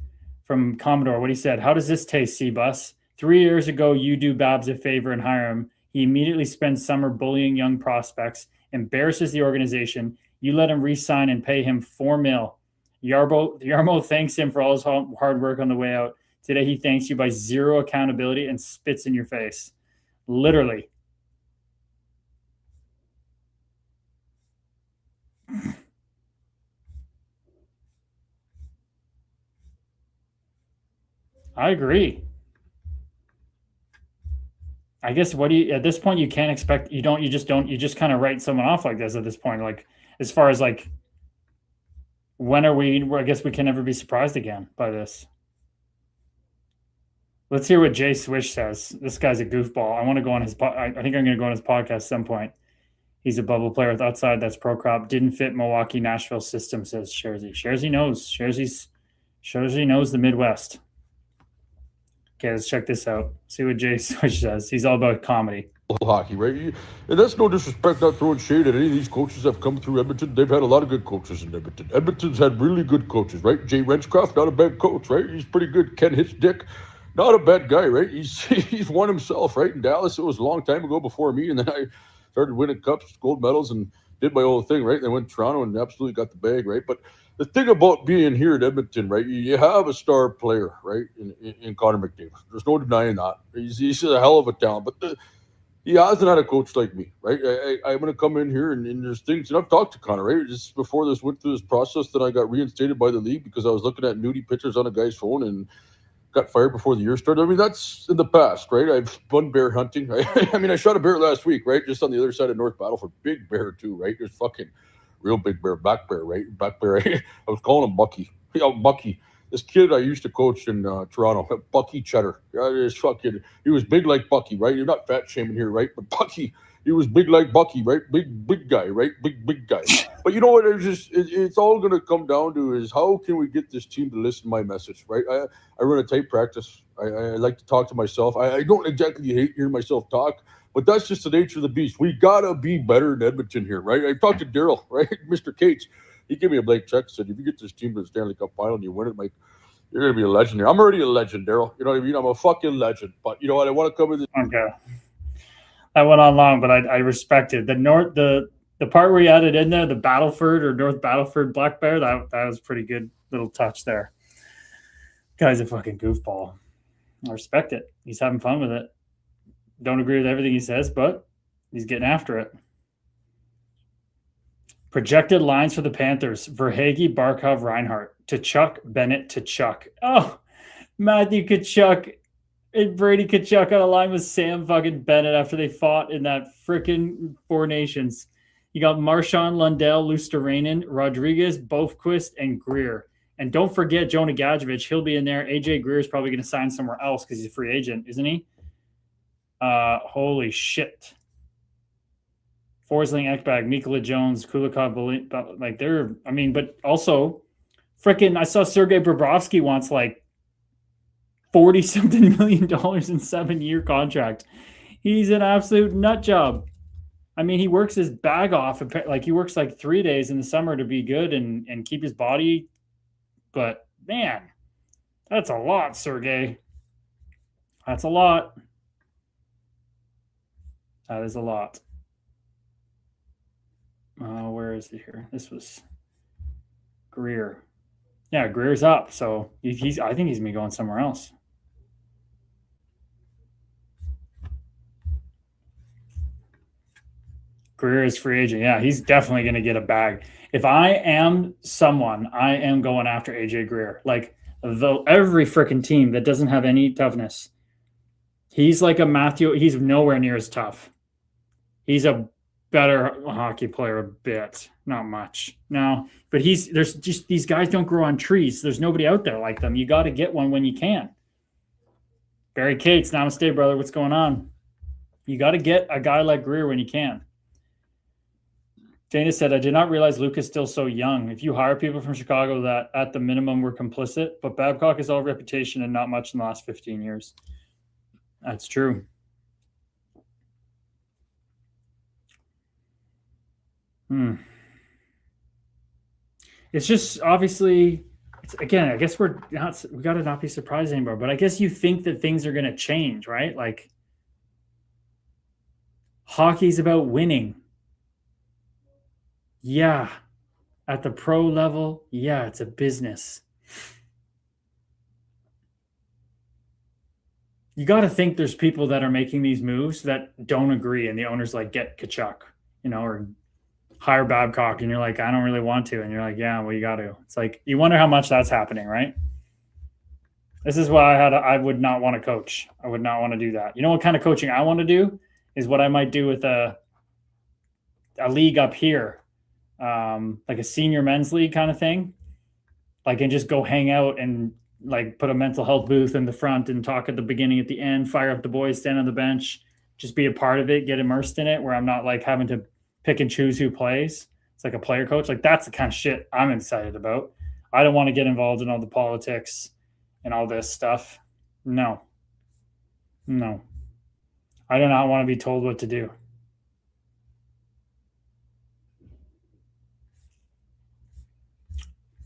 Commodore. What he said: how does this taste, C-Bus? 3 years ago, you do Babs a favor and hire him. He immediately spends summer bullying young prospects, embarrasses the organization. You let him re-sign and pay him $4 million. Yarmo thanks him for all his hard work on the way out. Today, he thanks you by zero accountability and spits in your face. Literally. I agree. I guess at this point you can't expect, you just kind of write someone off like this at this point. Like, as far as like, I guess we can never be surprised again by this. Let's hear what Jay Swish says. This guy's a goofball. I want to go on his, I think I'm going to go on his podcast at some point. He's a bubble player with outside. That's pro crop. Didn't fit Milwaukee, Nashville system, says Sharzy. Sharzy knows. Sharzy knows the Midwest. Okay, let's check this out. See what Jay Swish says. He's all about comedy. Hockey, right? And that's no disrespect, not throwing shade at any of these coaches that have come through Edmonton. They've had a lot of good coaches in Edmonton. Edmonton's had really good coaches, right? Jay Renschkoff, not a bad coach, right? He's pretty good. Ken Hitchdick, not a bad guy, right? He's won himself, right? In Dallas, it was a long time ago before me, and then I started winning cups, gold medals, and did my own thing, right? And I went to Toronto and absolutely got the bag, right? But the thing about being here at Edmonton, right, you have a star player, right, in Connor McDavid. There's no denying that. He's a hell of a talent, but he hasn't had a coach like me, right? I'm going to come in here and there's things, and I've talked to Connor, right? Just before this went through this process, that I got reinstated by the league because I was looking at nudie pictures on a guy's phone and got fired before the year started. I mean, that's in the past, right? I've done bear hunting. I mean, I shot a bear last week, right? Just on the other side of North Battleford. Big bear too, right? There's fucking real big bear, black bear, right? Black bear. I was calling him Bucky. Bucky. This kid I used to coach in Toronto, Bucky Cheddar. He was big like Bucky, right? You're not fat shaming here, right? But Bucky, he was big like Bucky, right? Big guy, right? Big guy. But you know what? It's all going to come down to is how can we get this team to listen to my message, right? I run a tight practice. I like to talk to myself. I don't exactly hate hearing myself talk, but that's just the nature of the beast. We got to be better in Edmonton here, right? I talked to Daryl, right? Mr. Cates. He gave me a blank check. Said, if you get this team to the Stanley Cup final and you win it, Mike, you're gonna be a legend here. I'm already a legend, Daryl. You know what I mean? I'm a fucking legend. But you know what? I want to come with this. Okay. That went on long, but I respected the part where you added in there the Battleford or North Battleford Black Bear. That was pretty good little touch there. Guy's a fucking goofball. I respect it. He's having fun with it. Don't agree with everything he says, but he's getting after it. Projected lines for the Panthers: Verhaeghe, Barkov, Reinhart. Tkachuk, Bennett, Tkachuk. Oh, Matthew Tkachuk and Brady Tkachuk on a line with Sam fucking Bennett after they fought in that freaking Four Nations. You got Marchand, Lundell, Luosterainen, Rodriguez, Bothquist, and Greer. And don't forget Jonah Gadjevich. He'll be in there. AJ Greer is probably going to sign somewhere else because he's a free agent, isn't he? Holy shit. Forsling, Ekbag, Mikola Jones, Kulikov, like they're, I mean, but also freaking, I saw Sergei Bobrovsky wants like $40-something million in 7-year contract. He's an absolute nut job. I mean, he works his bag off. Like he works like 3 days in the summer to be good and keep his body. But man, that's a lot, Sergey. That's a lot. That is a lot. Where is he here? This was Greer. Yeah, Greer's up. So he's. I think he's gonna be going somewhere else. Greer is free agent. Yeah, he's definitely going to get a bag. If I am someone, I am going after AJ Greer. Like every freaking team that doesn't have any toughness. He's like a Matthew. He's nowhere near as tough. He's a better hockey player a bit, not much. No, but there's just these guys don't grow on trees. There's nobody out there like them. You got to get one when you can. Barry Cates, namaste, brother. What's going on? You got to get a guy like Greer when you can. Dana said, I did not realize Luke is still so young. If you hire people from Chicago that at the minimum were complicit, but Babcock is all reputation and not much in the last 15 years. That's true. It's just obviously, again, I guess we got to not be surprised anymore, but I guess you think that things are going to change, right? Like hockey's about winning. Yeah. At the pro level, yeah, it's a business. You got to think there's people that are making these moves that don't agree, and the owner's like, get Tkachuk, or hire Babcock, and you're like, I don't really want to, and you're like, yeah, well, you got to. It's like, you wonder how much that's happening, right? This is why I would not want to coach. I would not want to do that. You know what kind of coaching I want to do is what I might do with a league up here, like a senior men's league kind of thing, like, and just go hang out and like put a mental health booth in the front and talk at the beginning, at the end, fire up the boys, stand on the bench, just be a part of it, get immersed in it, where I'm not like having to pick and choose who plays. It's like a player coach. Like that's the kind of shit I'm excited about. I don't want to get involved in all the politics and all this stuff. No. I do not want to be told what to do.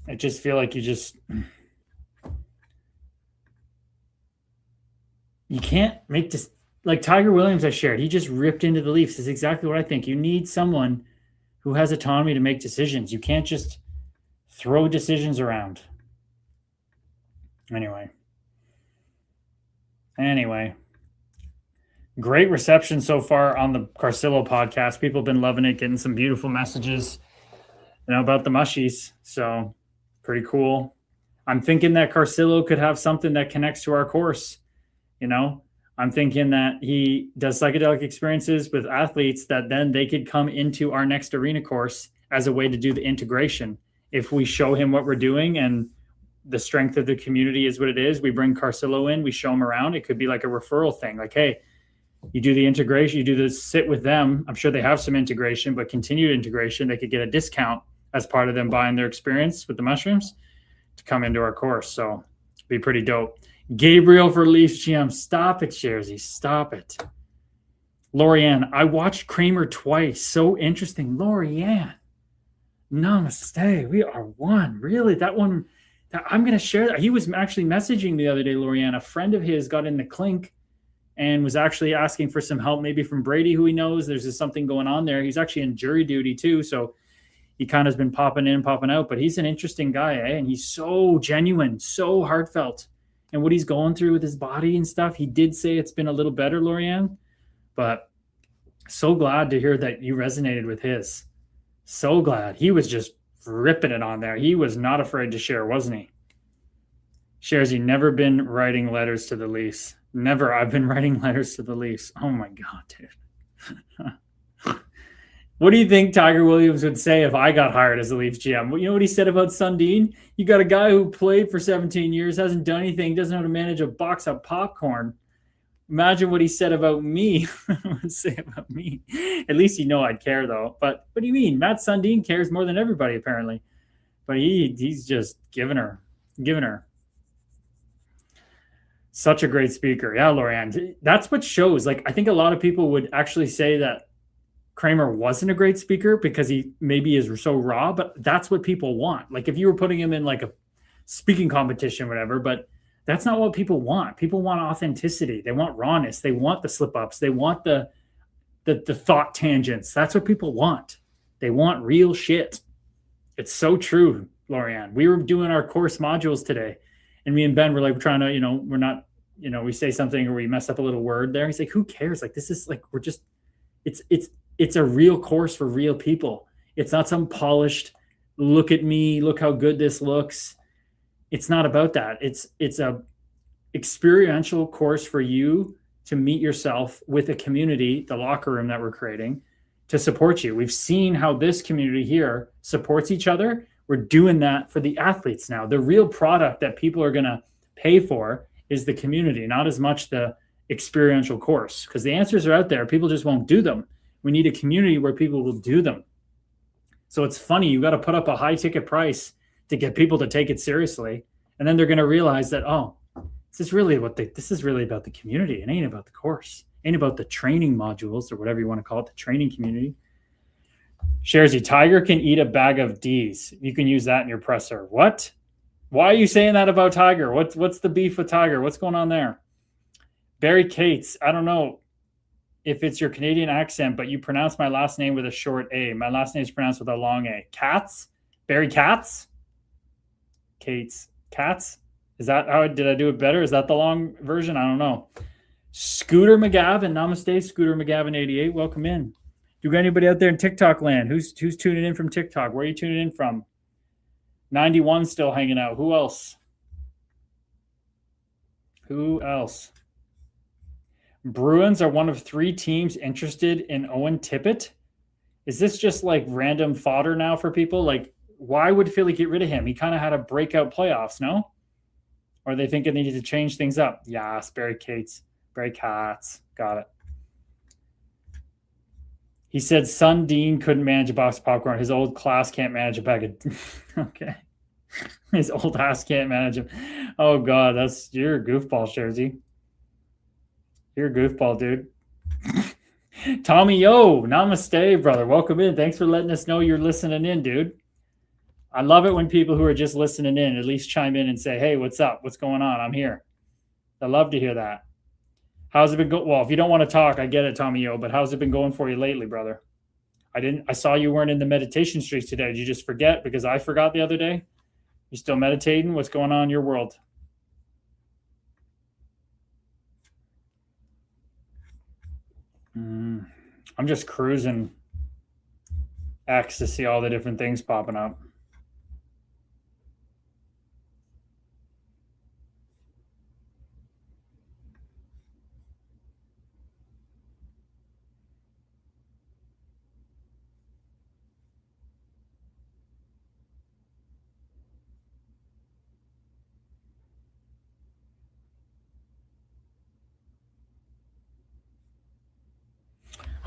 I just feel like you can't make this, like Tiger Williams I shared. He just ripped into the Leafs. This is exactly what I think. You need someone who has autonomy to make decisions. You can't just throw decisions around. Anyway. Great reception so far on the Carcillo podcast. People have been loving it, getting some beautiful messages, about the mushies. So pretty cool. I'm thinking that Carcillo could have something that connects to our course. I'm thinking that he does psychedelic experiences with athletes that then they could come into our next arena course as a way to do the integration. If we show him what we're doing and the strength of the community is what it is, we bring Carcillo in, we show him around. It could be like a referral thing. Like, hey, you do the integration, you do the sit with them. I'm sure they have some integration, but continued integration, they could get a discount as part of them buying their experience with the mushrooms to come into our course. So it'd be pretty dope. Gabriel for Leafs GM. Stop it, Jersey. Stop it. Lorianne, I watched Kramer twice. So interesting. Lorianne. Namaste. We are one. Really? That one, I'm going to share that. He was actually messaging the other day, Lorianne. A friend of his got in the clink and was actually asking for some help, maybe from Brady, who he knows. There's just something going on there. He's actually in jury duty too. So he kind of has been popping in, popping out, but he's an interesting guy, eh? And he's so genuine, so heartfelt. And what he's going through with his body and stuff, he did say it's been a little better, Lorianne, but so glad to hear that you resonated with his. So glad. He was just ripping it on there. He was not afraid to share, wasn't he? Shares he never been writing letters to the Leafs. Never. I've been writing letters to the Leafs. Oh my God, dude. What do you think Tiger Williams would say if I got hired as the Leafs GM? You know what he said about Sundin? You got a guy who played for 17 years, hasn't done anything, doesn't know how to manage a box of popcorn. Imagine what he said about me. Say about me. At least you know I'd care, though. But what do you mean? Matt Sundin cares more than everybody, apparently. But he's just giving her. Such a great speaker. Yeah, Lorianne. That's what shows. Like, I think a lot of people would actually say that Kramer wasn't a great speaker because he maybe is so raw, but that's what people want. Like, if you were putting him in like a speaking competition or whatever, but that's not what people want. People want authenticity. They want rawness. They want the slip ups. They want the thought tangents. That's what people want. They want real shit. It's so true, Lorianne. We were doing our course modules today, and me and Ben were like, we're trying to, we're not, we say something or we mess up a little word there. He's like, who cares? Like, this is like, we're just, it's a real course for real people. It's not some polished, look at me, look how good this looks. It's not about that. It's a experiential course for you to meet yourself with a community, the locker room that we're creating, to support you. We've seen how this community here supports each other. We're doing that for the athletes now. The real product that people are going to pay for is the community, not as much the experiential course, because the answers are out there. People just won't do them. We need a community where people will do them. So it's funny. You got to put up a high ticket price to get people to take it seriously. And then they're going to realize that, this is really about the community. It ain't about the course. It ain't about the training modules or whatever you want to call it, the training community. Sharesy, Tiger can eat a bag of D's. You can use that in your presser. What? Why are you saying that about Tiger? What's the beef with Tiger? What's going on there? Barry Cates, I don't know if it's your Canadian accent, but you pronounce my last name with a short A. My last name is pronounced with a long A. Katz? Barry Katz? Cates. Katz? Is that how did I do it better? Is that the long version? I don't know. Scooter McGavin. Namaste, Scooter McGavin 88. Welcome in. Do we got anybody out there in TikTok land? Who's tuning in from TikTok? Where are you tuning in from? 91 still hanging out. Who else? Bruins are one of 3 teams interested in Owen Tippett. Is this just like random fodder now for people? Like, why would Philly get rid of him? He kind of had a breakout playoffs, no? Or are they thinking they need to change things up? Yes, Barry Katz. Got it. He said Sundin couldn't manage a box of popcorn. His old class can't manage a bag of... Okay. His old ass can't manage him. Oh, God. You're a goofball, Sharzy. You're a goofball, dude. Tommy, yo. Namaste, brother. Welcome in. Thanks for letting us know you're listening in, dude. I love it when people who are just listening in at least chime in and say, hey, what's up? What's going on? I'm here. I love to hear that. How's it been going? Well, if you don't want to talk, I get it, Tommy Yo, but how's it been going for you lately, brother? I saw you weren't in the meditation streaks today. Did you just forget because I forgot the other day? You still meditating? What's going on in your world? I'm just cruising X to see all the different things popping up.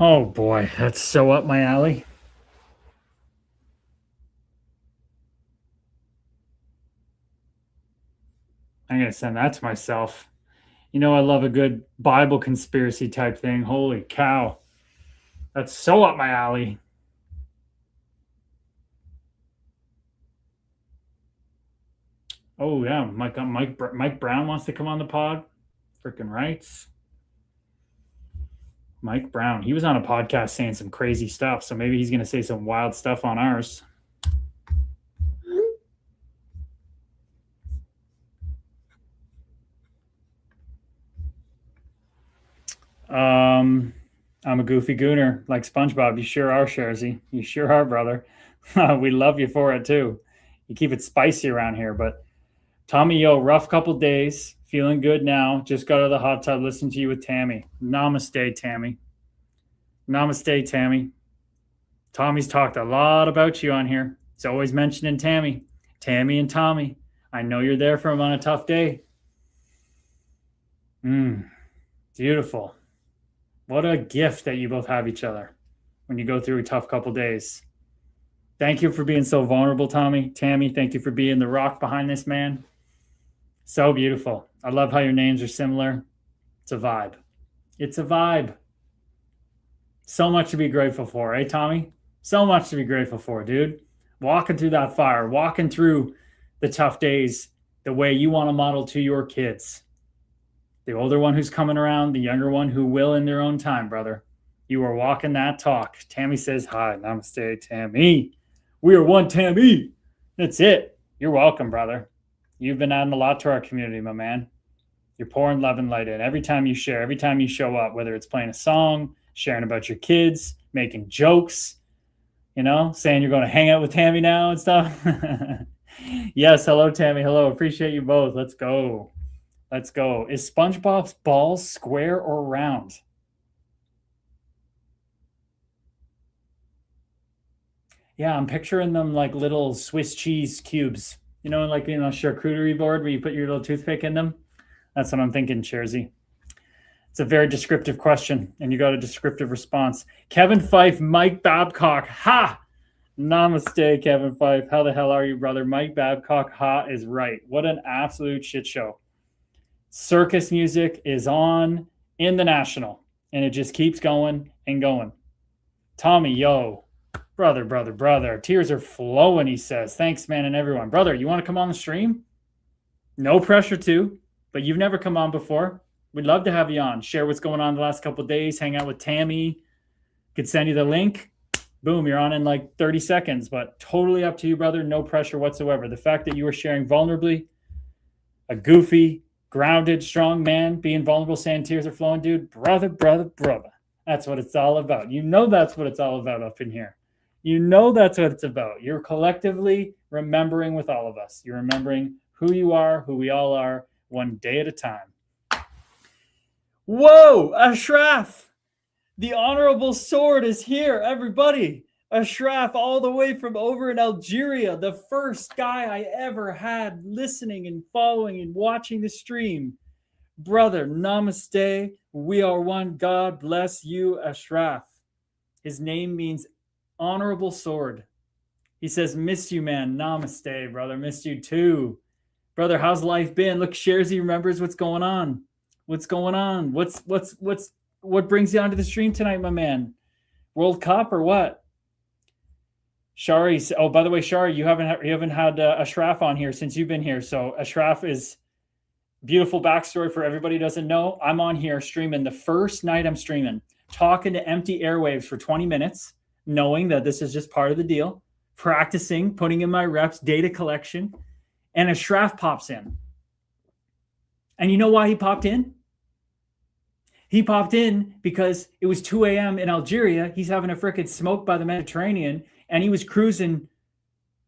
Oh boy, that's so up my alley. I'm going to send that to myself. I love a good Bible conspiracy type thing. Holy cow. That's so up my alley. Oh yeah, Mike Brown wants to come on the pod. Freaking rights. Mike Brown. He was on a podcast saying some crazy stuff, so maybe he's going to say some wild stuff on ours. I'm a goofy gooner like SpongeBob. You sure are, Sharzy. You sure are, brother. We love you for it too. You keep it spicy around here. But Tommy, yo, rough couple days. Feeling good now. Just got out of the hot tub. Listening to you with Tammy. Namaste, Tammy. Namaste, Tammy. Tommy's talked a lot about you on here. He's always mentioning Tammy. Tammy and Tommy. I know you're there for him on a tough day. Beautiful. What a gift that you both have each other when you go through a tough couple days. Thank you for being so vulnerable, Tommy. Tammy, thank you for being the rock behind this man. So beautiful. I love how your names are similar. It's a vibe. It's a vibe. So much to be grateful for, eh, Tommy? So much to be grateful for, dude. Walking through that fire, walking through the tough days the way you want to model to your kids. The older one who's coming around, the younger one who will in their own time, brother. You are walking that talk. Tammy says hi. Namaste, Tammy. We are one Tammy. That's it. You're welcome, brother. You've been adding a lot to our community, my man. You're pouring love and light in. Every time you share, every time you show up, whether it's playing a song, sharing about your kids, making jokes, saying you're going to hang out with Tammy now and stuff. Yes, hello, Tammy. Hello. Appreciate you both. Let's go. Let's go. Is SpongeBob's balls square or round? Yeah, I'm picturing them like little Swiss cheese cubes. Like a charcuterie board where you put your little toothpick in them. That's what I'm thinking, Chersy. It's a very descriptive question, and you got a descriptive response. Kevin Fife, Mike Babcock. Ha! Namaste, Kevin Fife. How the hell are you, brother? Mike Babcock, ha, is right. What an absolute shit show. Circus music is on in the National, and it just keeps going and going. Tommy, yo, brother. Tears are flowing, he says. Thanks, man, and everyone. Brother, you want to come on the stream? No pressure to, but you've never come on before. We'd love to have you on. Share what's going on the last couple of days. Hang out with Tammy. Could send you the link. Boom, you're on in like 30 seconds, but totally up to you, brother. No pressure whatsoever. The fact that you were sharing vulnerably, a goofy, grounded, strong man, being vulnerable, saying tears are flowing, dude. Brother. That's what it's all about. That's what it's all about up in here. That's what it's about. You're collectively remembering with all of us. You're remembering who you are, who we all are, one day at a time. Whoa, Ashraf! The Honorable Sword is here, everybody. Ashraf, all the way from over in Algeria, the first guy I ever had listening and following and watching the stream. Brother, namaste. We are one. God bless you, Ashraf. His name means Honorable Sword. He says, miss you, man. Namaste, brother. Missed you too. Brother, how's life been? Look, Sharzy remembers what's going on. What's going on? What brings you onto the stream tonight, my man? World Cup or what? Shari. Oh, by the way, Shari, you haven't had Ashraf on here since you've been here. So Ashraf is beautiful backstory for everybody who doesn't know. I'm on here streaming the first night I'm streaming, talking to empty airwaves for 20 minutes, knowing that this is just part of the deal, practicing, putting in my reps, data collection, and Ashraf pops in. And you know why he popped in? He popped in because it was 2 a.m. in Algeria. He's having a frickin' smoke by the Mediterranean, and he was cruising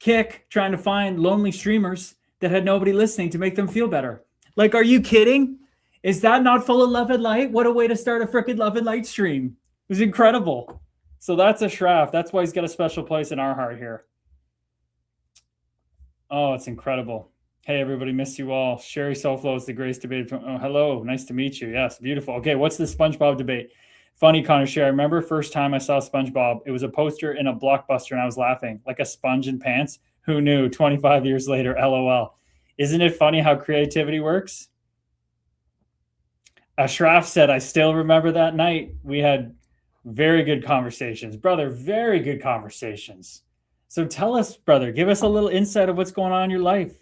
Kick, trying to find lonely streamers that had nobody listening to make them feel better. Like, are you kidding? Is that not full of love and light? What a way to start a frickin' love and light stream. It was incredible. So that's Ashraf. That's why he's got a special place in our heart here. Oh, it's incredible. Hey, everybody, missed you all. Sherry Soflo is the greatest debate. Oh, hello. Nice to meet you. Yes, beautiful. Okay, what's the SpongeBob debate? Funny, Connor Sherry. I remember first time I saw SpongeBob. It was a poster in a Blockbuster, and I was laughing like a sponge in pants. Who knew? 25 years later, LOL. Isn't it funny how creativity works? Ashraf said, I still remember that night. We had very good conversations. Brother, very good conversations. So tell us, brother, give us a little insight of what's going on in your life.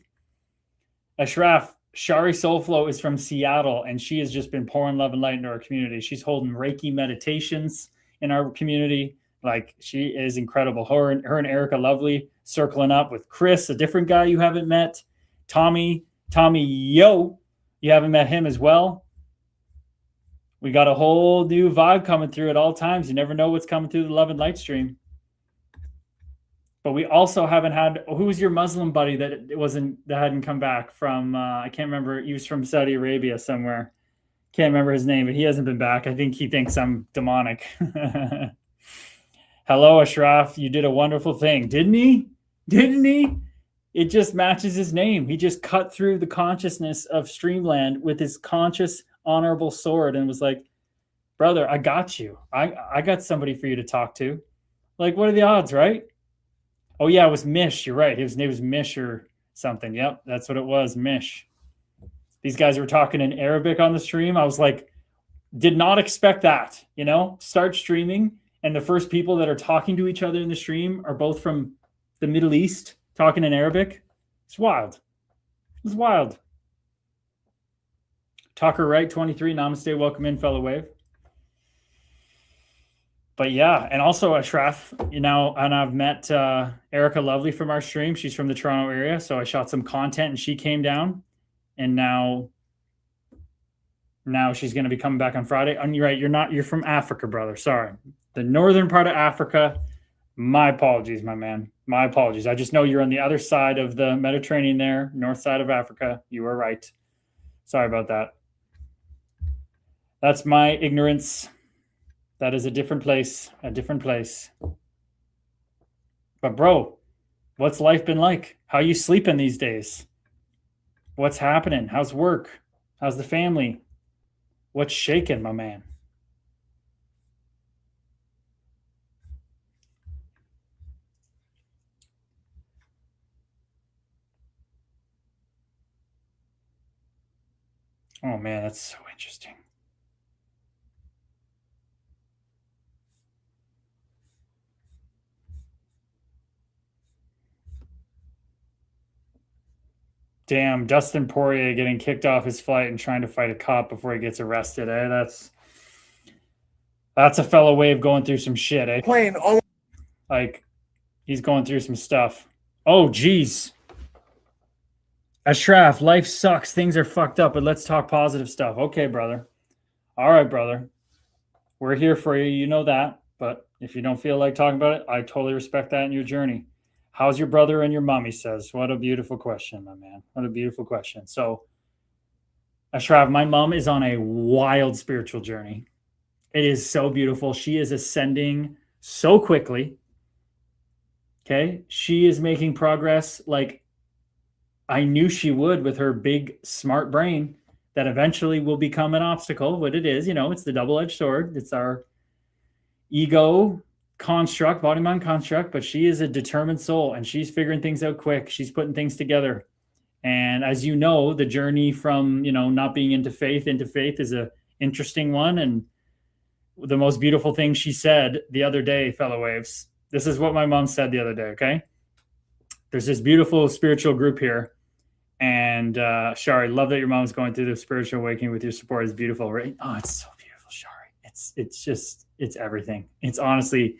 Ashraf, Shari Soulflow is from Seattle, and she has just been pouring love and light into our community. She's holding Reiki meditations in our community. Like, she is incredible. Her and Erica Lovely circling up with Chris, a different guy you haven't met. Tommy Yo, you haven't met him as well. We got a whole new vibe coming through at all times. You never know what's coming through the Love and Light stream. But we also haven't had, who was your Muslim buddy that hadn't come back from, I can't remember, he was from Saudi Arabia somewhere. Can't remember his name, but he hasn't been back. I think he thinks I'm demonic. Hello, Ashraf. You did a wonderful thing. Didn't he? It just matches his name. He just cut through the consciousness of Streamland with his conscious, honorable sword and was like, brother, I got you. I got somebody for you to talk to. Like, what are the odds, right? Oh, yeah, it was Mish. You're right. His name was Mish or something. Yep, that's what it was, Mish. These guys were talking in Arabic on the stream. I was like, did not expect that, Start streaming, and the first people that are talking to each other in the stream are both from the Middle East, talking in Arabic. It's wild. It's wild. Talker Right 23, namaste, welcome in, fellow wave. But yeah, and also Ashraf, and I've met Erica Lovely from our stream. She's from the Toronto area, so I shot some content and she came down, and now she's going to be coming back on Friday. And you're right, you're from Africa, brother. Sorry. The northern part of Africa. My apologies, my man. My apologies. I just know you're on the other side of the Mediterranean there, north side of Africa. You are right. Sorry about that. That's my ignorance. That is a different place. But bro, what's life been like? How you sleeping these days? What's happening? How's work? How's the family? What's shaking, my man? Oh man, that's so interesting. Damn, Dustin Poirier getting kicked off his flight and trying to fight a cop before he gets arrested, eh? That's a fellow wave going through some shit, eh? Like, he's going through some stuff. Oh, geez. Ashraf, life sucks. Things are fucked up, but let's talk positive stuff. Okay, brother. All right, brother. We're here for you. You know that. But if you don't feel like talking about it, I totally respect that in your journey. How's your brother and your mom, he says. What a beautiful question, my man. What a beautiful question. So, Ashraf, my mom is on a wild spiritual journey. It is so beautiful. She is ascending so quickly. Okay? She is making progress like I knew she would with her big, smart brain that eventually will become an obstacle. What it is, it's the double-edged sword. It's our ego construct, body-mind construct, but she is a determined soul, and she's figuring things out quick. She's putting things together. And as you know, the journey from, not being into faith is a interesting one. And the most beautiful thing she said the other day, fellow waves, this is what my mom said the other day, okay? There's this beautiful spiritual group here. And Shari, love that your mom's going through the spiritual awakening with your support. It's beautiful, right? Oh, it's so beautiful, Shari. It's everything. It's honestly,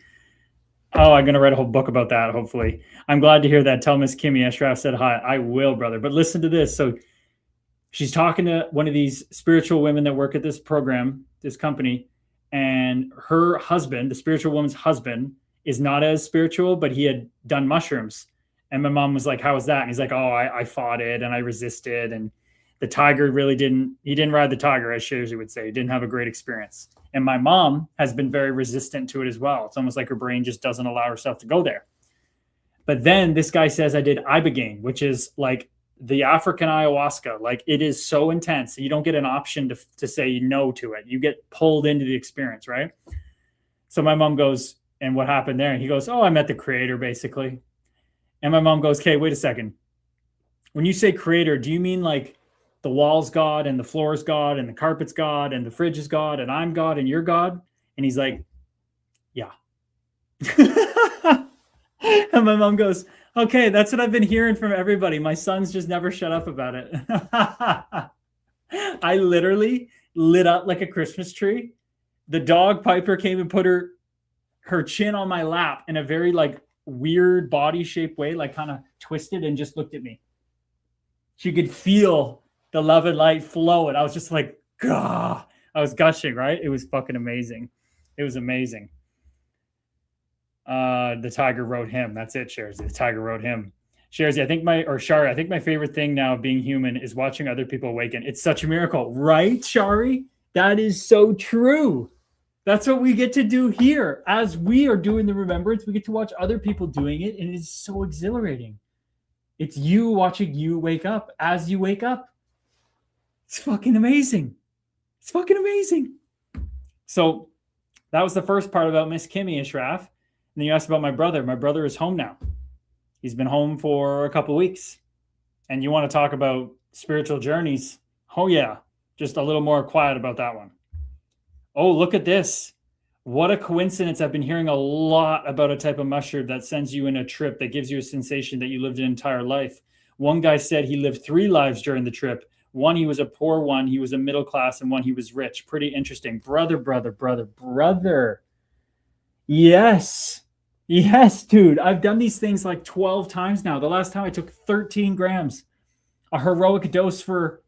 I'm going to write a whole book about that, hopefully. I'm glad to hear that. Tell Miss Kimmy Ashraf said hi. I will, brother. But listen to this. So she's talking to one of these spiritual women that work at this program, this company, and her husband, the spiritual woman's husband, is not as spiritual, but he had done mushrooms. And my mom was like, how was that? And he's like, I fought it and I resisted. And the tiger he didn't ride the tiger, as Sharzy would say. He didn't have a great experience. And my mom has been very resistant to it as well. It's almost like her brain just doesn't allow herself to go there. But then this guy says I did ibogaine, which is like the African ayahuasca. Like, it is so intense. You don't get an option to say no to it. You get pulled into the experience, right? So my mom goes, and what happened there? And he goes, I met the creator, basically. And my mom goes, okay, wait a second. When you say creator, do you mean like the wall's God and the floor's God and the carpet's God and the fridge is God and I'm God and you're God? And he's like, yeah. And my mom goes, Okay, that's what I've been hearing from everybody. My sons just never shut up about it. I literally lit up like a Christmas tree. The dog Piper came and put her chin on my lap in a very like weird body shape way, like kind of twisted, and just looked at me. She could feel the love and light flow, and I was just like, gah. I was gushing, right? It was fucking amazing. It was amazing. The tiger wrote him. That's it, Sharzy. The tiger wrote him. Sharzy, Shari, I think my favorite thing now of being human is watching other people awaken. It's such a miracle, right, Shari? That is so true. That's what we get to do here. As we are doing the remembrance, we get to watch other people doing it, and it's so exhilarating. It's you watching you wake up as you wake up. It's fucking amazing. It's fucking amazing. So that was the first part about Miss Kimmy, Ashraf. And then you asked about my brother. My brother is home now. He's been home for a couple of weeks. And you want to talk about spiritual journeys? Oh, yeah. Just a little more quiet about that one. Oh, look at this. What a coincidence. I've been hearing a lot about a type of mushroom that sends you in a trip that gives you a sensation that you lived an entire life. One guy said he lived 3 lives during the trip. One, he was a poor one. He was a middle class, and one, he was rich. Pretty interesting. Brother. Yes. Yes, dude. I've done these things like 12 times now. The last time I took 13 grams. A heroic dose for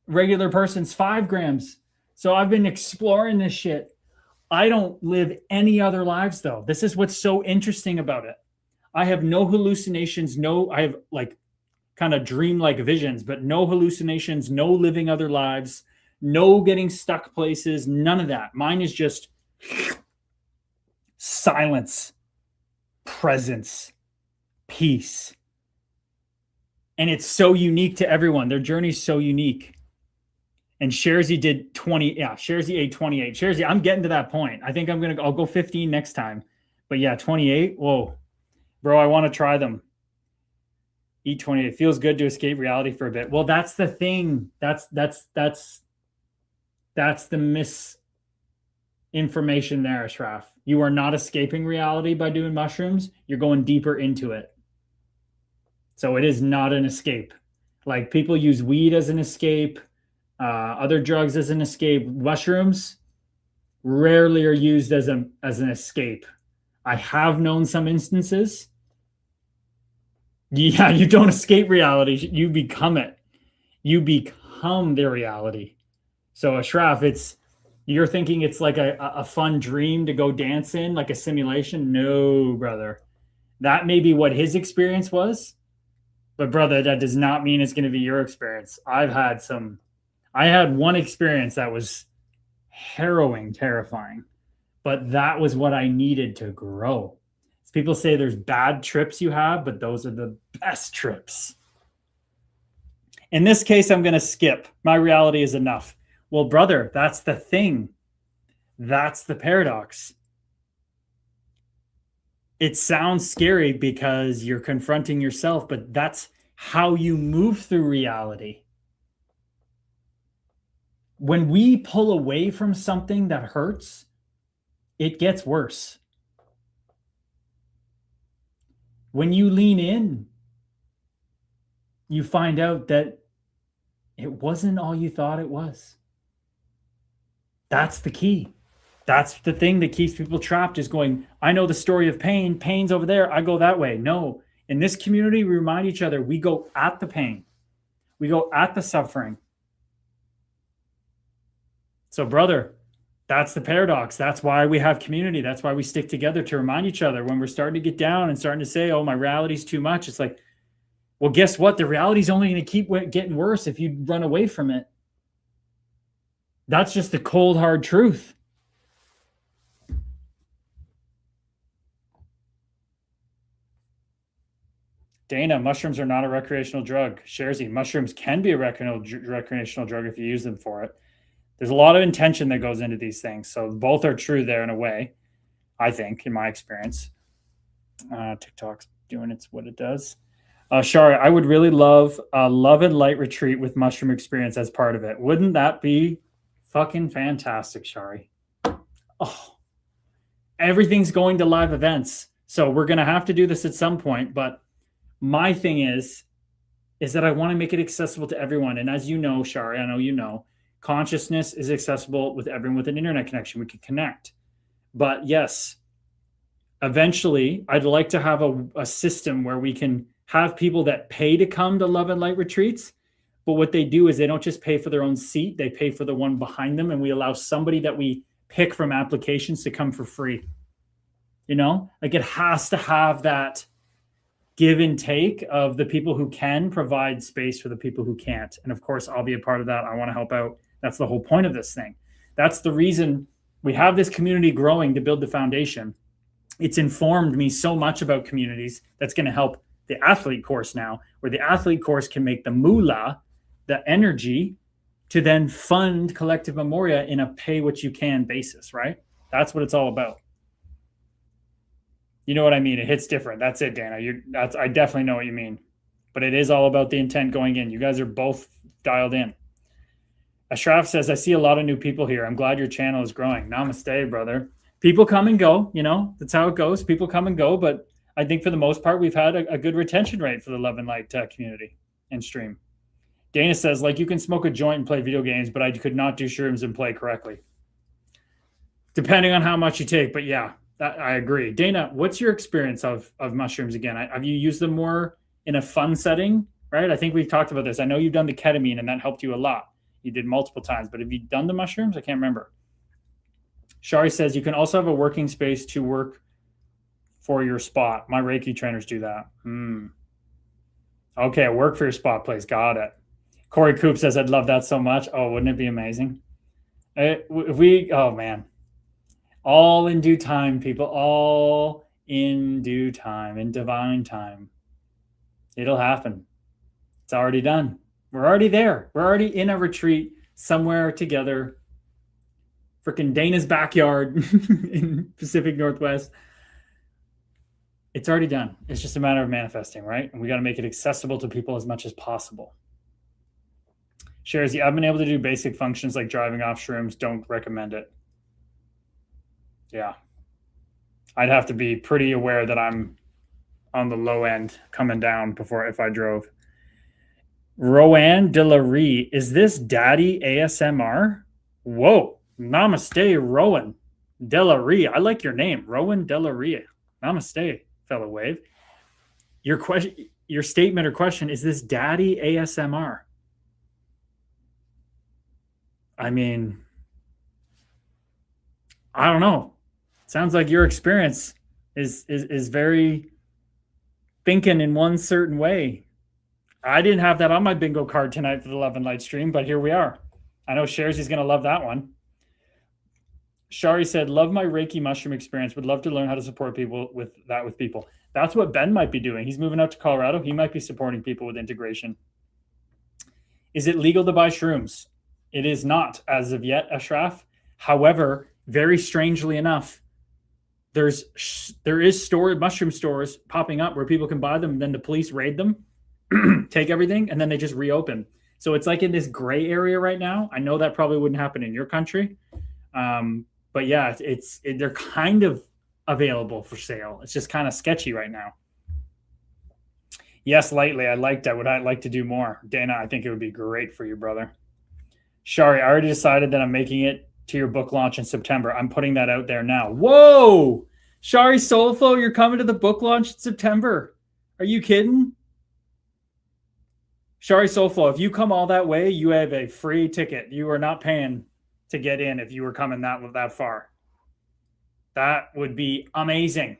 regular person's 5 grams. So I've been exploring this shit. I don't live any other lives, though. This is what's so interesting about it. I have no hallucinations. I have like kind of dreamlike visions, but no hallucinations, no living other lives, no getting stuck places, none of that. Mine is just silence, presence, peace. And it's so unique to everyone. Their journey's so unique. And Sharzy did 20. Yeah, Sharzy ate 28. Sharzy, I'm getting to that point. I think I'll go 15 next time. But yeah, 28. Whoa. Bro, I want to try them. Eat 28. It feels good to escape reality for a bit. Well, that's the thing. That's the misinformation there, Ashraf. You are not escaping reality by doing mushrooms. You're going deeper into it. So it is not an escape. Like people use weed as an escape. Other drugs as an escape. Mushrooms rarely are used as an escape. I have known some instances. Yeah, you don't escape reality. You become it. You become the reality. So Ashraf, you're thinking it's like a fun dream to go dance in, like a simulation. No, brother. That may be what his experience was. But brother, that does not mean it's going to be your experience. I had one experience that was harrowing, terrifying, but that was what I needed to grow. People say there's bad trips you have, but those are the best trips. In this case, I'm going to skip. My reality is enough. Well, brother, that's the thing. That's the paradox. It sounds scary because you're confronting yourself, but that's how you move through reality. When we pull away from something that hurts, it gets worse. When you lean in, you find out that it wasn't all you thought it was. That's the key. That's the thing that keeps people trapped, is going, I know the story of pain. Pain's over there. I go that way. No. In this community, we remind each other, we go at the pain. We go at the suffering. So, brother, that's the paradox. That's why we have community. That's why we stick together, to remind each other when we're starting to get down and starting to say, oh, my reality's too much. It's like, well, guess what? The reality's only going to keep getting worse if you run away from it. That's just the cold, hard truth. Dana, mushrooms are not a recreational drug. Sharzy, mushrooms can be a recreational drug if you use them for it. There's a lot of intention that goes into these things. So both are true there in a way, I think, in my experience. TikTok's doing what it does. Shari, I would really love a love and light retreat with mushroom experience as part of it. Wouldn't that be fucking fantastic, Shari? Oh, everything's going to live events. So we're going to have to do this at some point, but My thing is that I want to make it accessible to everyone. And as you know, Shari, I know you know, consciousness is accessible with everyone with an internet connection. We can connect. But yes, eventually I'd like to have a system where we can have people that pay to come to Love and Light retreats. But what they do is they don't just pay for their own seat, they pay for the one behind them. And we allow somebody that we pick from applications to come for free. You know, like it has to have that give and take of the people who can provide space for the people who can't. And of course, I'll be a part of that. I want to help out. That's the whole point of this thing. That's the reason we have this community growing to build the foundation. It's informed me so much about communities that's going to help the athlete course now, where the athlete course can make the moolah, the energy to then fund Collective Memoria in a pay what you can basis, right? That's what it's all about. You know what I mean? It hits different. That's it, Dana. I definitely know what you mean. But it is all about the intent going in. You guys are both dialed in. Ashraf says, I see a lot of new people here. I'm glad your channel is growing. Namaste, brother. People come and go. You know, that's how it goes. People come and go. But I think for the most part, we've had a good retention rate for the Love and Light community and stream. Dana says, like, you can smoke a joint and play video games, but I could not do shrooms and play correctly. Depending on how much you take. But yeah. I agree. Dana, what's your experience of mushrooms again? Have you used them more in a fun setting, right? I think we've talked about this. I know you've done the ketamine and that helped you a lot. You did multiple times, but have you done the mushrooms? I can't remember. Shari says you can also have a working space to work for your spot. My Reiki trainers do that. Okay, work for your spot place. Got it. Corey Coop says, I'd love that so much. Oh, wouldn't it be amazing? Oh man. All in due time, people. All in due time, in divine time. It'll happen. It's already done. We're already there. We're already in a retreat somewhere together. Freaking Dana's backyard in Pacific Northwest. It's already done. It's just a matter of manifesting, right? And we got to make it accessible to people as much as possible. Shares, I've been able to do basic functions like driving off shrooms. Don't recommend it. Yeah, I'd have to be pretty aware that I'm on the low end coming down if I drove. Rowan Delarie, is this Daddy ASMR? Whoa, namaste, Rowan Delarie. I like your name, Rowan Delarie. Namaste, fellow wave. Your statement or question, is this Daddy ASMR? I mean, I don't know. Sounds like your experience is very thinking in one certain way. I didn't have that on my bingo card tonight for the Love and Light stream, but here we are. I know Shares is going to love that one. Shari said, love my Reiki mushroom experience. Would love to learn how to support people with people. That's what Ben might be doing. He's moving out to Colorado. He might be supporting people with integration. Is it legal to buy shrooms? It is not as of yet, Ashraf. However, very strangely enough, there is mushroom stores popping up where people can buy them, and then the police raid them, take everything, and then they just reopen. So it's like in this gray area right now. I know that probably wouldn't happen in your country, but yeah, they're kind of available for sale. It's just kind of sketchy right now. Yes, lightly. I liked that. Would I like to do more? Dana, I think it would be great for you, brother. Shari, I already decided that I'm making it to your book launch in September. I'm putting that out there now. Whoa! Shari Soulflow, you're coming to the book launch in September. Are you kidding? Shari Soulflow, if you come all that way, you have a free ticket. You are not paying to get in if you were coming that far. That would be amazing.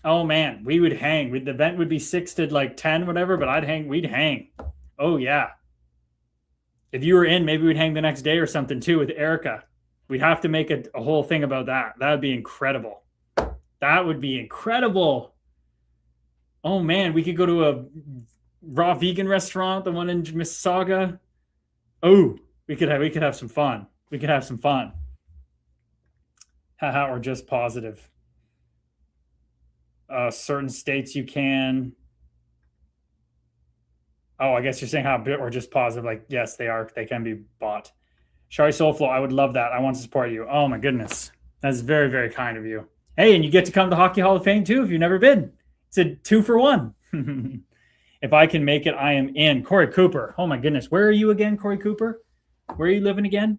Oh man, we would hang. The event would be 6 to like 10, whatever, but we'd hang. Oh yeah. If you were in, maybe we'd hang the next day or something too with Erica. We'd have to make a whole thing about that. That would be incredible. That would be incredible. Oh man, we could go to a raw vegan restaurant, the one in Mississauga. Oh, we could have some fun. We could have some fun. Haha, or just positive. Certain states you can. Oh, I guess you're saying how or just positive. Like, yes, they are. They can be bought. Shari Soulflow, I would love that. I want to support you. Oh my goodness. That's very, very kind of you. Hey, and you get to come to Hockey Hall of Fame too if you've never been. It's a 2-for-1. If I can make it, I am in. Corey Cooper. Oh my goodness. Where are you again, Corey Cooper? Where are you living again?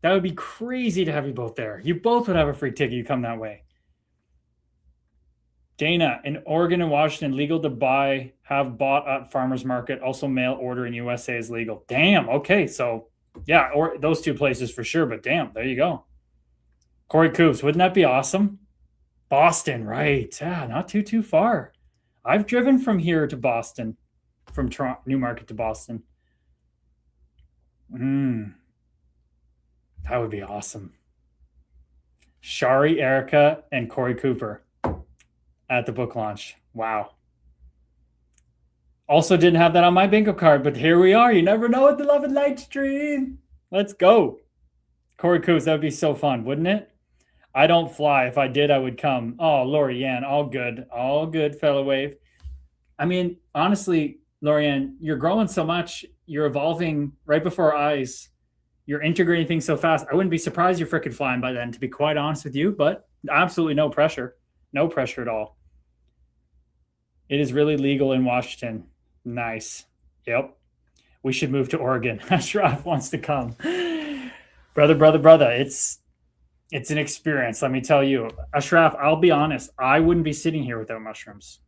That would be crazy to have you both there. You both would have a free ticket. You come that way. Dana, in Oregon and Washington, legal to buy, have bought at farmers market. Also, mail order in USA is legal. Damn. Okay. So, yeah, or those two places for sure. But damn, there you go. Corey Coops, wouldn't that be awesome? Boston, right. Yeah, not too far. I've driven from here to Boston, from Toronto, Newmarket to Boston. That would be awesome. Shari, Erica, and Corey Cooper at the book launch. Wow. Also didn't have that on my bingo card, but here we are. You never know with the Love and Light stream. Let's go. Corey Coops, that would be so fun, wouldn't it? I don't fly. If I did, I would come. Oh, Lorianne, all good. All good, fellow wave. I mean, honestly, Lorianne, you're growing so much. You're evolving right before our eyes. You're integrating things so fast. I wouldn't be surprised you're freaking flying by then, to be quite honest with you, but absolutely no pressure. No pressure at all. It is really legal in Washington. Nice. Yep. We should move to Oregon. Ashraf wants to come. Brother. It's an experience, let me tell you. Ashraf, I'll be honest. I wouldn't be sitting here without mushrooms.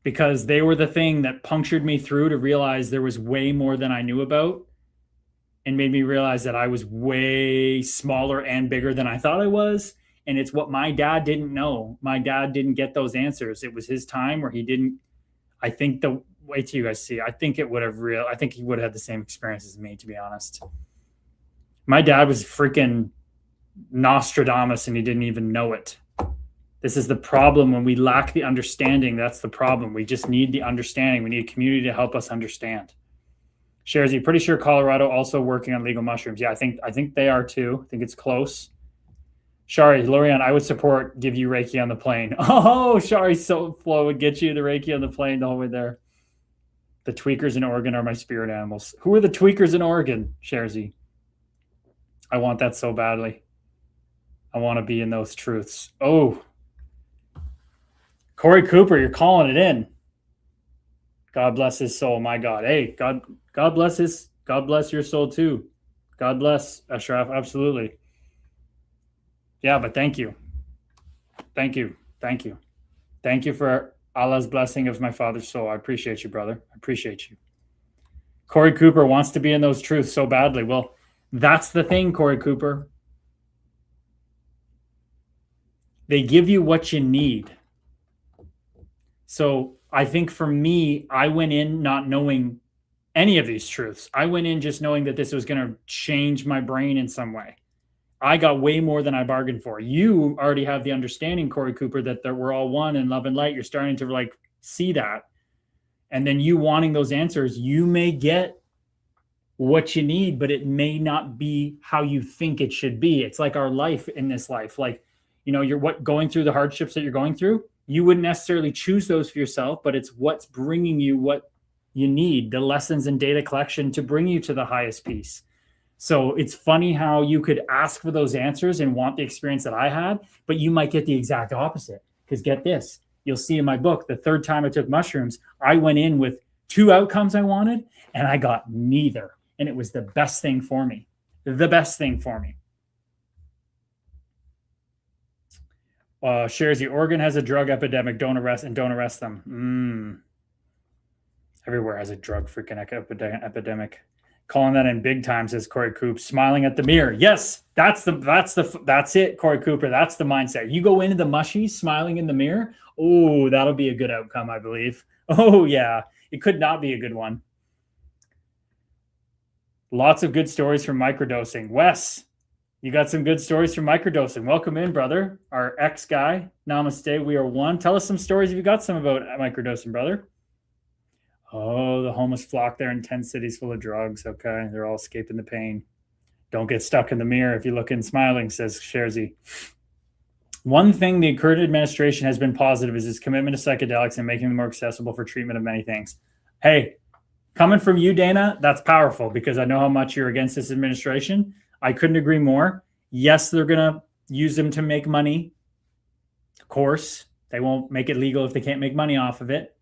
Because they were the thing that punctured me through to realize there was way more than I knew about, and made me realize that I was way smaller and bigger than I thought I was. And it's what my dad didn't know. My dad didn't get those answers. It was his time where he didn't. I think wait till you guys see. I think he would have had the same experience as me, to be honest. My dad was freaking Nostradamus and he didn't even know it. This is the problem when we lack the understanding. That's the problem. We just need the understanding. We need a community to help us understand. Sharzy, pretty sure Colorado also working on legal mushrooms. Yeah, I think they are too. I think it's close. Shari, Lorianne, I would support give you Reiki on the plane. Oh, Shari so Flo would get you the Reiki on the plane the whole way there. The tweakers in Oregon are my spirit animals. Who are the tweakers in Oregon, Sharzy? I want that so badly. I want to be in those truths. Oh, Corey Cooper, you're calling it in. God bless his soul. My God. Hey, God bless your soul too. God bless Ashraf. Absolutely. Yeah, but thank you. Thank you for Allah's blessing of my father's soul. I appreciate you, brother. I appreciate you. Corey Cooper wants to be in those truths so badly. Well, that's the thing, Corey Cooper. They give you what you need. So I think for me, I went in not knowing any of these truths. I went in just knowing that this was going to change my brain in some way. I got way more than I bargained for. You already have the understanding, Corey Cooper, that we're all one in love and light. You're starting to see that. And then you wanting those answers, you may get what you need, but it may not be how you think it should be. It's like our life in this life. You're going through the hardships that you're going through. You wouldn't necessarily choose those for yourself, but it's what's bringing you what you need, the lessons and data collection to bring you to the highest peace. So it's funny how you could ask for those answers and want the experience that I had, but you might get the exact opposite. Because get this, you'll see in my book, the third time I took mushrooms, I went in with 2 outcomes I wanted, and I got neither. And it was the best thing for me. The best thing for me. Sharzy, Oregon has a drug epidemic. Don't arrest them. Everywhere has a drug freaking epidemic. Calling that in big time, says Corey Cooper. Smiling at the mirror. Yes, that's it, Corey Cooper. That's the mindset. You go into the mushy, smiling in the mirror. Oh, that'll be a good outcome, I believe. Oh yeah, it could not be a good one. Lots of good stories from microdosing. Wes, you got some good stories from microdosing. Welcome in, brother. Our ex-guy. Namaste. We are one. Tell us some stories if you got some about microdosing, brother. Oh, the homeless flock there in 10 cities full of drugs. Okay, they're all escaping the pain. Don't get stuck in the mirror if you look in smiling, says Sharzy. One thing the current administration has been positive is its commitment to psychedelics and making them more accessible for treatment of many things. Hey, coming from you, Dana, that's powerful because I know how much you're against this administration. I couldn't agree more. Yes, they're going to use them to make money, of course, They won't make it legal if they can't make money off of it.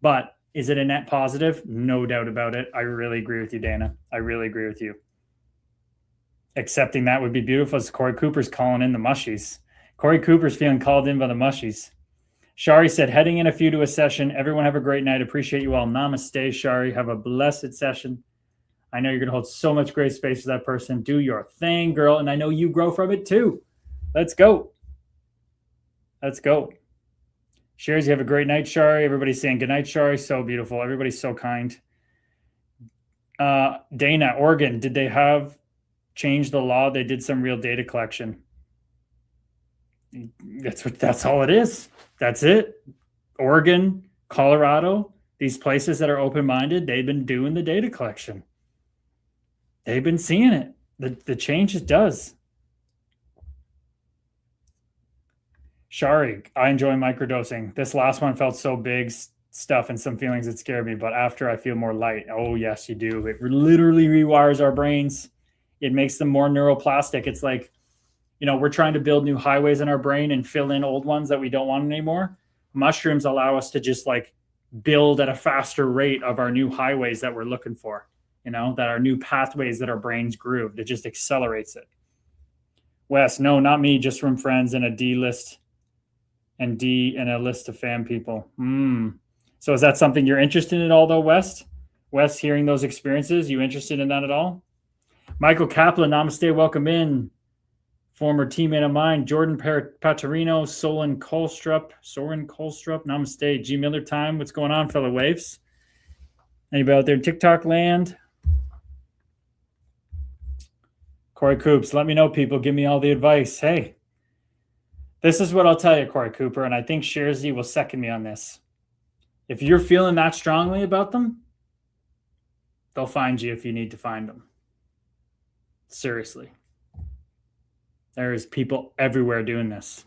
But is it a net positive? No doubt about it. I really agree with you, Dana. I really agree with you. Accepting that would be beautiful. As Corey Cooper's calling in the mushies. Corey Cooper's feeling called in by the mushies. Shari said, heading in a few to a session. Everyone have a great night. Appreciate you all. Namaste, Shari. Have a blessed session. I know you're going to hold so much great space for that person. Do your thing, girl. And I know you grow from it too. Let's go. Let's go. Shares, you have a great night, Shari. Everybody's saying good night, Shari. So beautiful. Everybody's so kind. Dana, Oregon, did they have changed the law? They did some real data collection. That's all it is. That's it. Oregon, Colorado, these places that are open-minded, they've been doing the data collection. They've been seeing it. The change it does. Shari, I enjoy microdosing. This last one felt so big stuff and some feelings that scared me, but after I feel more light. Oh, yes, you do. It literally rewires our brains. It makes them more neuroplastic. It's like, we're trying to build new highways in our brain and fill in old ones that we don't want anymore. Mushrooms allow us to just like build at a faster rate of our new highways that we're looking for, that are new pathways that our brains grooved. It just accelerates it. Wes, no, not me, just from friends and a D list and a list of fan people. So is that something you're interested in at all though, Wes? Wes, hearing those experiences, you interested in that at all? Michael Kaplan, namaste, welcome in. Former teammate of mine, Jordan Paterino, Soren Kolstrup, namaste. G Miller time, what's going on, fellow waves? Anybody out there in TikTok land? Corey Coops, let me know, people. Give me all the advice. Hey, this is what I'll tell you, Corey Cooper, and I think Sherzy will second me on this. If you're feeling that strongly about them, they'll find you if you need to find them. Seriously. There's people everywhere doing this.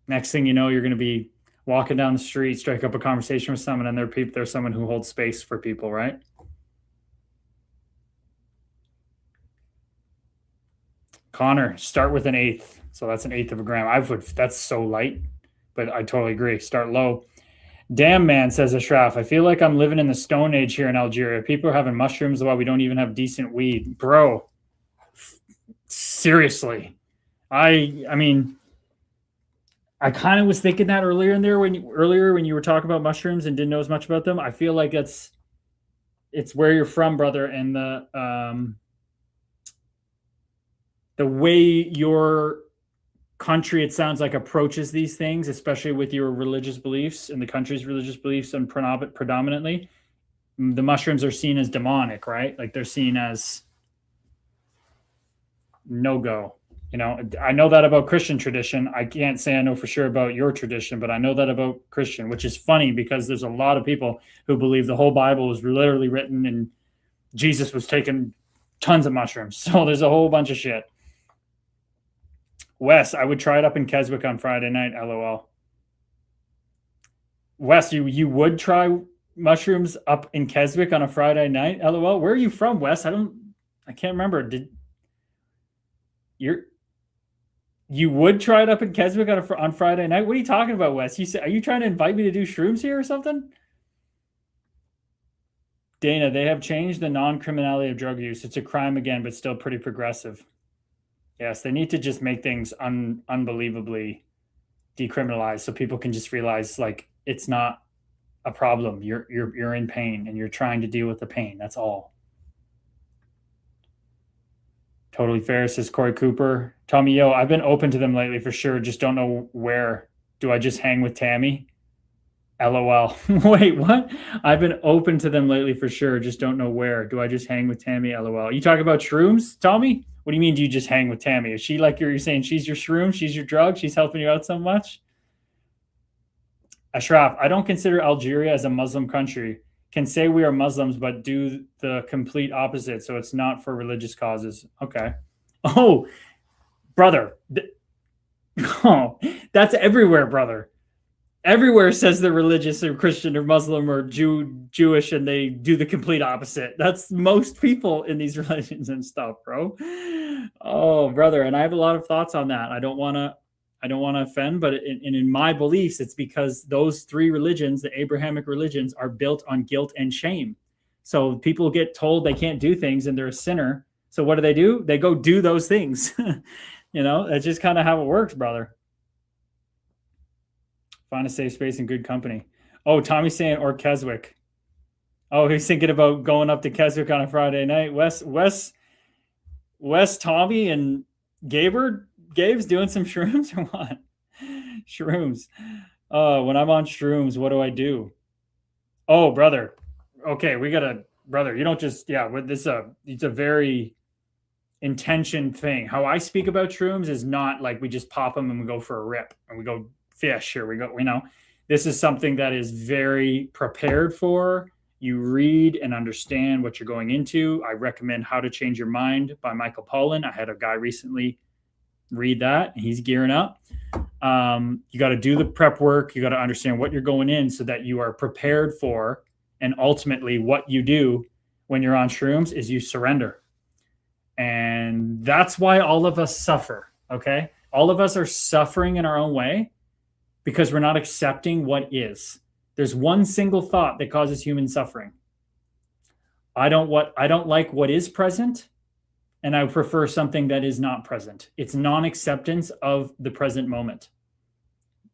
Next thing you know, you're going to be walking down the street, strike up a conversation with someone, and there's someone who holds space for people, right? Connor, start with an eighth. So that's an eighth of a gram. That's so light, but I totally agree. Start low. Damn, man, says Ashraf. I feel like I'm living in the Stone Age here in Algeria. People are having mushrooms while we don't even have decent weed. Bro, seriously. I mean, I kind of was thinking that earlier when you were talking about mushrooms and didn't know as much about them. I feel like it's where you're from, brother, and the way your country, it sounds like, approaches these things, especially with your religious beliefs and the country's religious beliefs, and predominantly, the mushrooms are seen as demonic, right? Like they're seen as no-go. I know that about Christian tradition. I can't say I know for sure about your tradition, but I know that about Christian, which is funny because there's a lot of people who believe the whole Bible was literally written and Jesus was taking tons of mushrooms. So there's a whole bunch of shit. Wes, I would try it up in Keswick on Friday night, LOL. Wes, you would try mushrooms up in Keswick on a Friday night, LOL? Where are you from, Wes? I can't remember. You would try it up in Keswick on Friday night? What are you talking about, Wes? Are you trying to invite me to do shrooms here or something? Dana, they have changed the non-criminality of drug use. It's a crime again, but still pretty progressive. Yes, they need to just make things unbelievably decriminalized so people can just realize, like, it's not a problem. You're in pain and you're trying to deal with the pain. That's all. Totally fair, says Corey Cooper. Tommy, yo, I've been open to them lately for sure. Just don't know where. Do I just hang with Tammy? LOL. Wait, what? I've been open to them lately for sure. Just don't know where. Do I just hang with Tammy? LOL. You talking about shrooms, Tommy? What do you mean, do you just hang with Tammy? Is she like you're saying she's your shroom? She's your drug? She's helping you out so much? Ashraf, I don't consider Algeria as a Muslim country. Can say we are Muslims, but do the complete opposite. So it's not for religious causes. Okay. Oh, brother. Oh, that's everywhere, brother. Everywhere says they're religious or Christian or Muslim or Jewish, and they do the complete opposite. That's most people in these religions and stuff, bro. Oh, brother. And I have a lot of thoughts on that. I don't want I don't want to offend, but in my beliefs, it's because those three religions, the Abrahamic religions, are built on guilt and shame. So people get told they can't do things and they're a sinner. So what do? They go do those things. That's just kind of how it works, brother. Find a safe space and good company. Oh, Tommy's saying, or Keswick. Oh, he's thinking about going up to Keswick on a Friday night. Wes, Tommy, and Gabe's doing some shrooms or what? Shrooms. When I'm on shrooms, what do I do? Oh, brother. Okay, brother, you don't just, with this, it's a very intentioned thing. How I speak about shrooms is not like we just pop them and we go for a rip and we go fish or we go, this is something that is very prepared for. You read and understand what you're going into. I recommend How to Change Your Mind by Michael Pollan. I had a guy recently read that. He's gearing up. You got to do the prep work. You got to understand what you're going in so that you are prepared for. And ultimately, what you do when you're on shrooms is you surrender. And that's why all of us suffer, okay? All of us are suffering in our own way because we're not accepting what is. There's one single thought that causes human suffering. I don't like what is present, and I prefer something that is not present. It's non-acceptance of the present moment.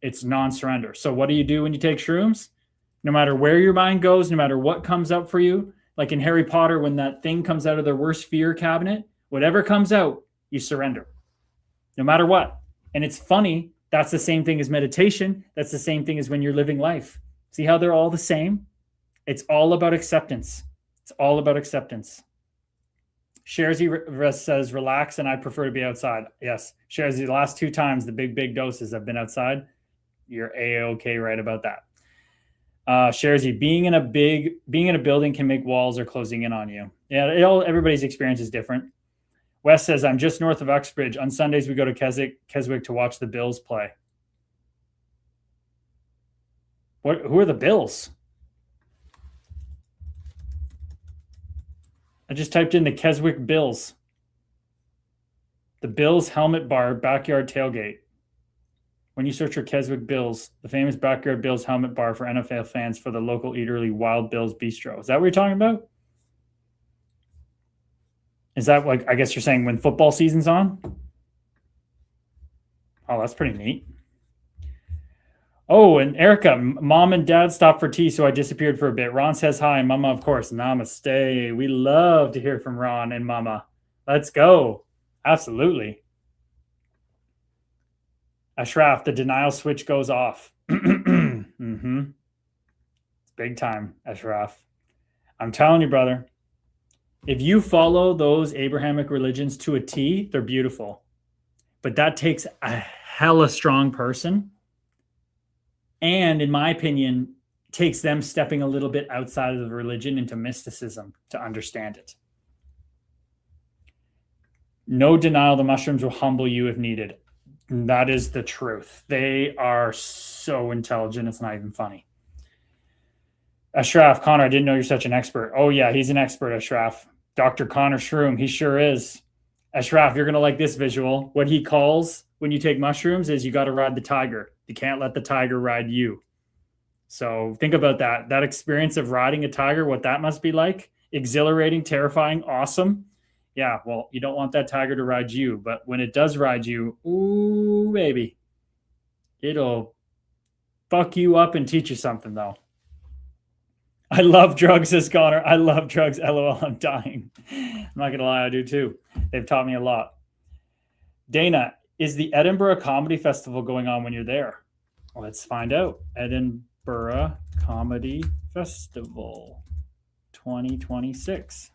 It's non-surrender. So what do you do when you take shrooms? No matter where your mind goes, no matter what comes up for you, like in Harry Potter, when that thing comes out of their worst fear cabinet, whatever comes out, you surrender. No matter what. And it's funny, that's the same thing as meditation. That's the same thing as when you're living life. See how they're all the same? It's all about acceptance. It's all about acceptance. Sharzy says, relax, and I prefer to be outside. Yes. Sharzy, the last 2 times, the big doses I've been outside, you're A-okay right about that. Sharzy, being in a building can make walls or closing in on you. Yeah, everybody's experience is different. Wes says, I'm just north of Uxbridge. On Sundays, we go to Keswick to watch the Bills play. Who are the Bills? I just typed in the Keswick Bills. The Bills Helmet Bar Backyard Tailgate. When you search for Keswick Bills, the famous Backyard Bills Helmet Bar for NFL fans for the local eatery Wild Bills Bistro. Is that what you're talking about? Is that like, I guess you're saying when football season's on? Oh, that's pretty neat. Oh, and Erica, mom and dad stopped for tea, so I disappeared for a bit. Ron says hi, Mama, of course. Namaste. We love to hear from Ron and Mama. Let's go. Absolutely. Ashraf, the denial switch goes off. Mm-hmm. It's big time, Ashraf. I'm telling you, brother, if you follow those Abrahamic religions to a T, they're beautiful. But that takes a hella strong person. And in my opinion, takes them stepping a little bit outside of the religion into mysticism to understand it. No denial, the mushrooms will humble you if needed. That is the truth. They are so intelligent, it's not even funny. Ashraf, Connor, I didn't know you're such an expert. Oh yeah, he's an expert, Ashraf. Dr. Connor Shroom, he sure is. Ashraf, you're going to like this visual. What he calls when you take mushrooms is you got to ride the tiger. You can't let the tiger ride you. So think about that. That experience of riding a tiger, what that must be like. Exhilarating, terrifying, awesome. Yeah, well, you don't want that tiger to ride you. But when it does ride you, ooh, baby, it'll fuck you up and teach you something, though. I love drugs, says Connor. I love drugs. LOL, I'm dying. I'm not going to lie, I do too. They've taught me a lot. Dana, is the Edinburgh Comedy Festival going on when you're there? Let's find out. Edinburgh Comedy Festival 2026.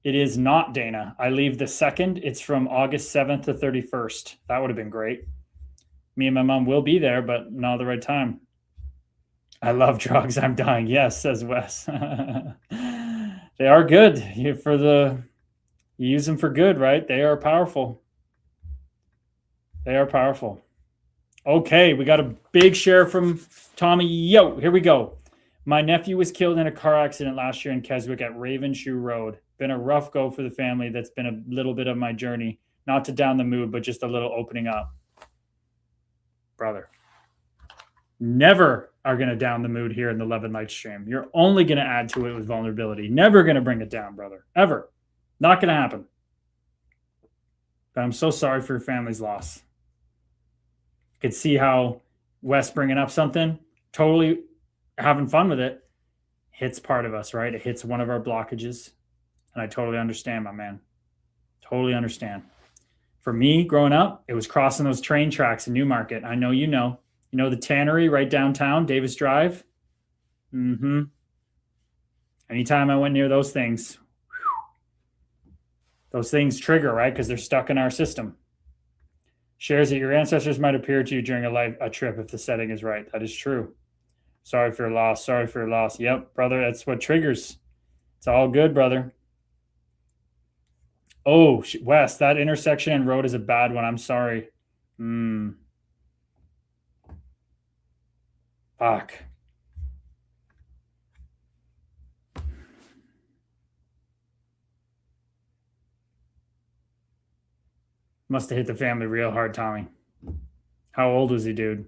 It is not, Dana. I leave the 2nd. It's from August 7th to 31st. That would have been great. Me and my mom will be there, but not the right time. I love drugs. I'm dying. Yes, says Wes. They are good. You use them for good, right? They are powerful. They are powerful. Okay, we got a big share from Tommy. Yo, here we go. My nephew was killed in a car accident last year in Keswick at Ravenshoe Road. Been a rough go for the family. That's been a little bit of my journey. not to down the mood, but just a little opening up. Brother, never are going to down the mood here in the Love and Light stream. You're only going to add to it with vulnerability. Never going to bring it down, brother. Ever. Not going to happen. But I'm so sorry for your family's loss. I could see how Wes bringing up something, totally having fun with it, hits part of us, right? It hits one of our blockages. And I totally understand, my man. Totally understand. For me, growing up, it was crossing those train tracks in Newmarket. I know you know. You know the tannery right downtown, Davis Drive? Mm-hmm. Anytime I went near those things, those things trigger, right? Because they're stuck in our system. Shares that your ancestors might appear to you during a trip if the setting is right. That is true. Sorry for your loss. Sorry for your loss. Yep, brother, that's what triggers. It's all good, brother. Oh, Wes, that intersection and road is a bad one. I'm sorry. Fuck. Must have hit the family real hard, Tommy. How old was he, dude?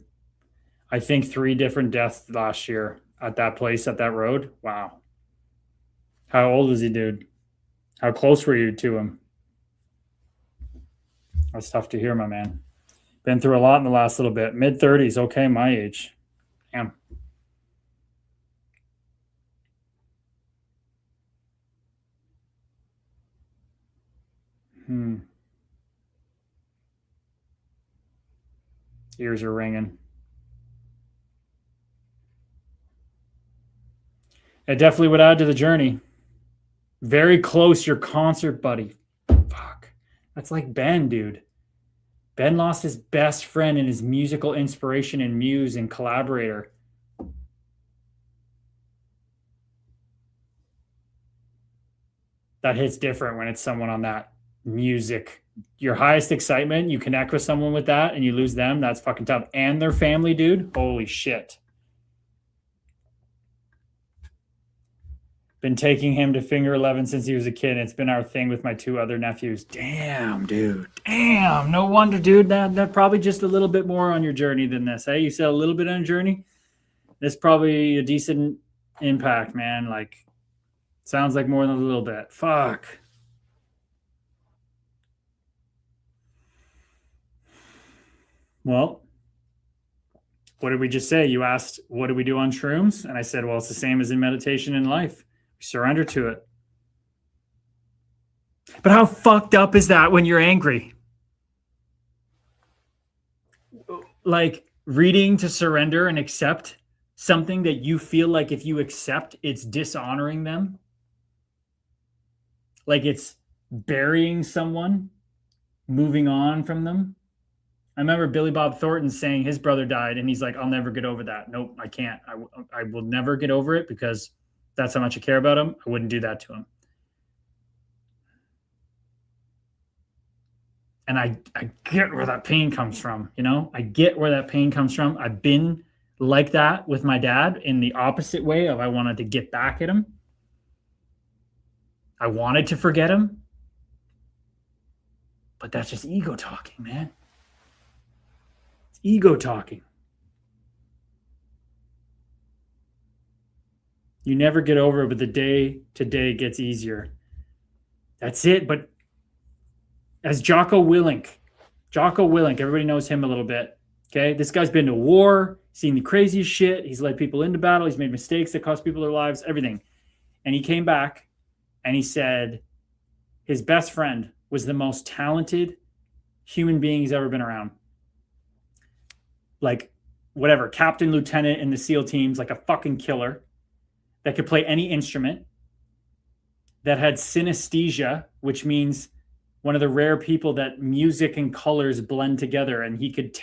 I think 3 different deaths last year at that place, at that road. Wow. How old was he, dude? How close were you to him? That's tough to hear, my man. Been through a lot in the last little bit. Mid-30s, okay, my age. Damn. Ears are ringing. It definitely would add to the journey. Very close, your concert buddy. Fuck. That's like Ben, dude. Ben lost his best friend and his musical inspiration and muse and collaborator. That hits different when it's someone on that music. Your highest excitement, you connect with someone with that and you lose them. That's fucking tough. And their family, dude. Holy shit. Been taking him to Finger 11 since he was a kid. It's been our thing with my 2 other nephews. Damn, dude. Damn. No wonder, dude. That probably just a little bit more on your journey than this. Hey, you said a little bit on a journey. This probably a decent impact, man. Like, sounds like more than a little bit. Fuck. Well, what did we just say? You asked, what do we do on shrooms? And I said, well, it's the same as in meditation in life. We surrender to it. But how fucked up is that when you're angry? Like reading to surrender and accept something that you feel like if you accept, it's dishonoring them. Like it's burying someone, moving on from them. I remember Billy Bob Thornton saying his brother died, and he's like, I'll never get over that. Nope, I can't. I will never get over it because that's how much I care about him. I wouldn't do that to him. And I get where that pain comes from, you know? I get where that pain comes from. I've been like that with my dad in the opposite way of I wanted to get back at him. I wanted to forget him. But that's just ego talking, man. Ego talking. You never get over it, but the day to day gets easier. That's it. But as Jocko Willink, everybody knows him a little bit. Okay. This guy's been to war, seen the craziest shit. He's led people into battle. He's made mistakes that cost people their lives, everything. And he came back and he said his best friend was the most talented human being he's ever been around. Like whatever, captain, lieutenant in the SEAL teams, like a fucking killer that could play any instrument, that had synesthesia, which means one of the rare people that music and colors blend together, and he could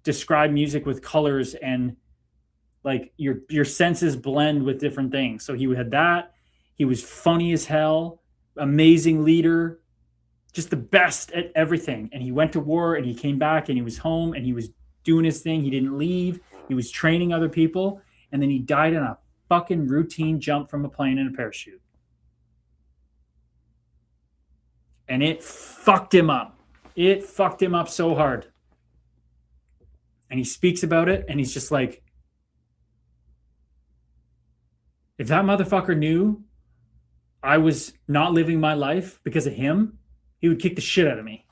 describe music with colors and like your senses blend with different things. So he had that. He was funny as hell, amazing leader, just the best at everything. And he went to war and he came back and he was home and he was doing his thing. He didn't leave. He was training other people. And then he died in a fucking routine jump from a plane in a parachute. And it fucked him up. It fucked him up so hard. And he speaks about it, and he's just like, if that motherfucker knew I was not living my life because of him, he would kick the shit out of me.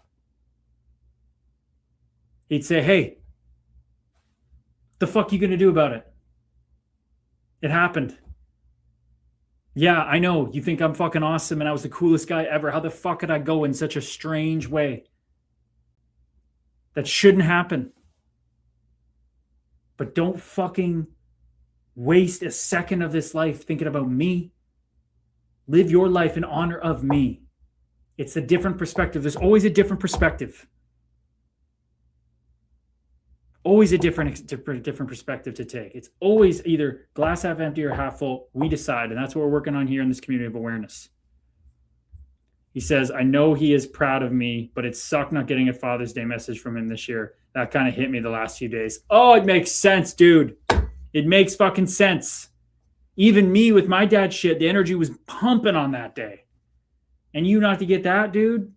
He'd say, hey, what the fuck you gonna do about it? It happened. Yeah, I know. You think I'm fucking awesome and I was the coolest guy ever. How the fuck could I go in such a strange way? That shouldn't happen. But don't fucking waste a second of this life thinking about me. Live your life in honor of me. It's a different perspective. There's always a different perspective. Always a different perspective to take. It's always either glass half empty or half full. We decide, and that's what we're working on here in this community of awareness. He says, I know he is proud of me, but it sucked not getting a Father's Day message from him this year. That kind of hit me the last few days. Oh, it makes sense, dude. It makes fucking sense. Even me with my dad shit, the energy was pumping on that day. And you not to get that, dude?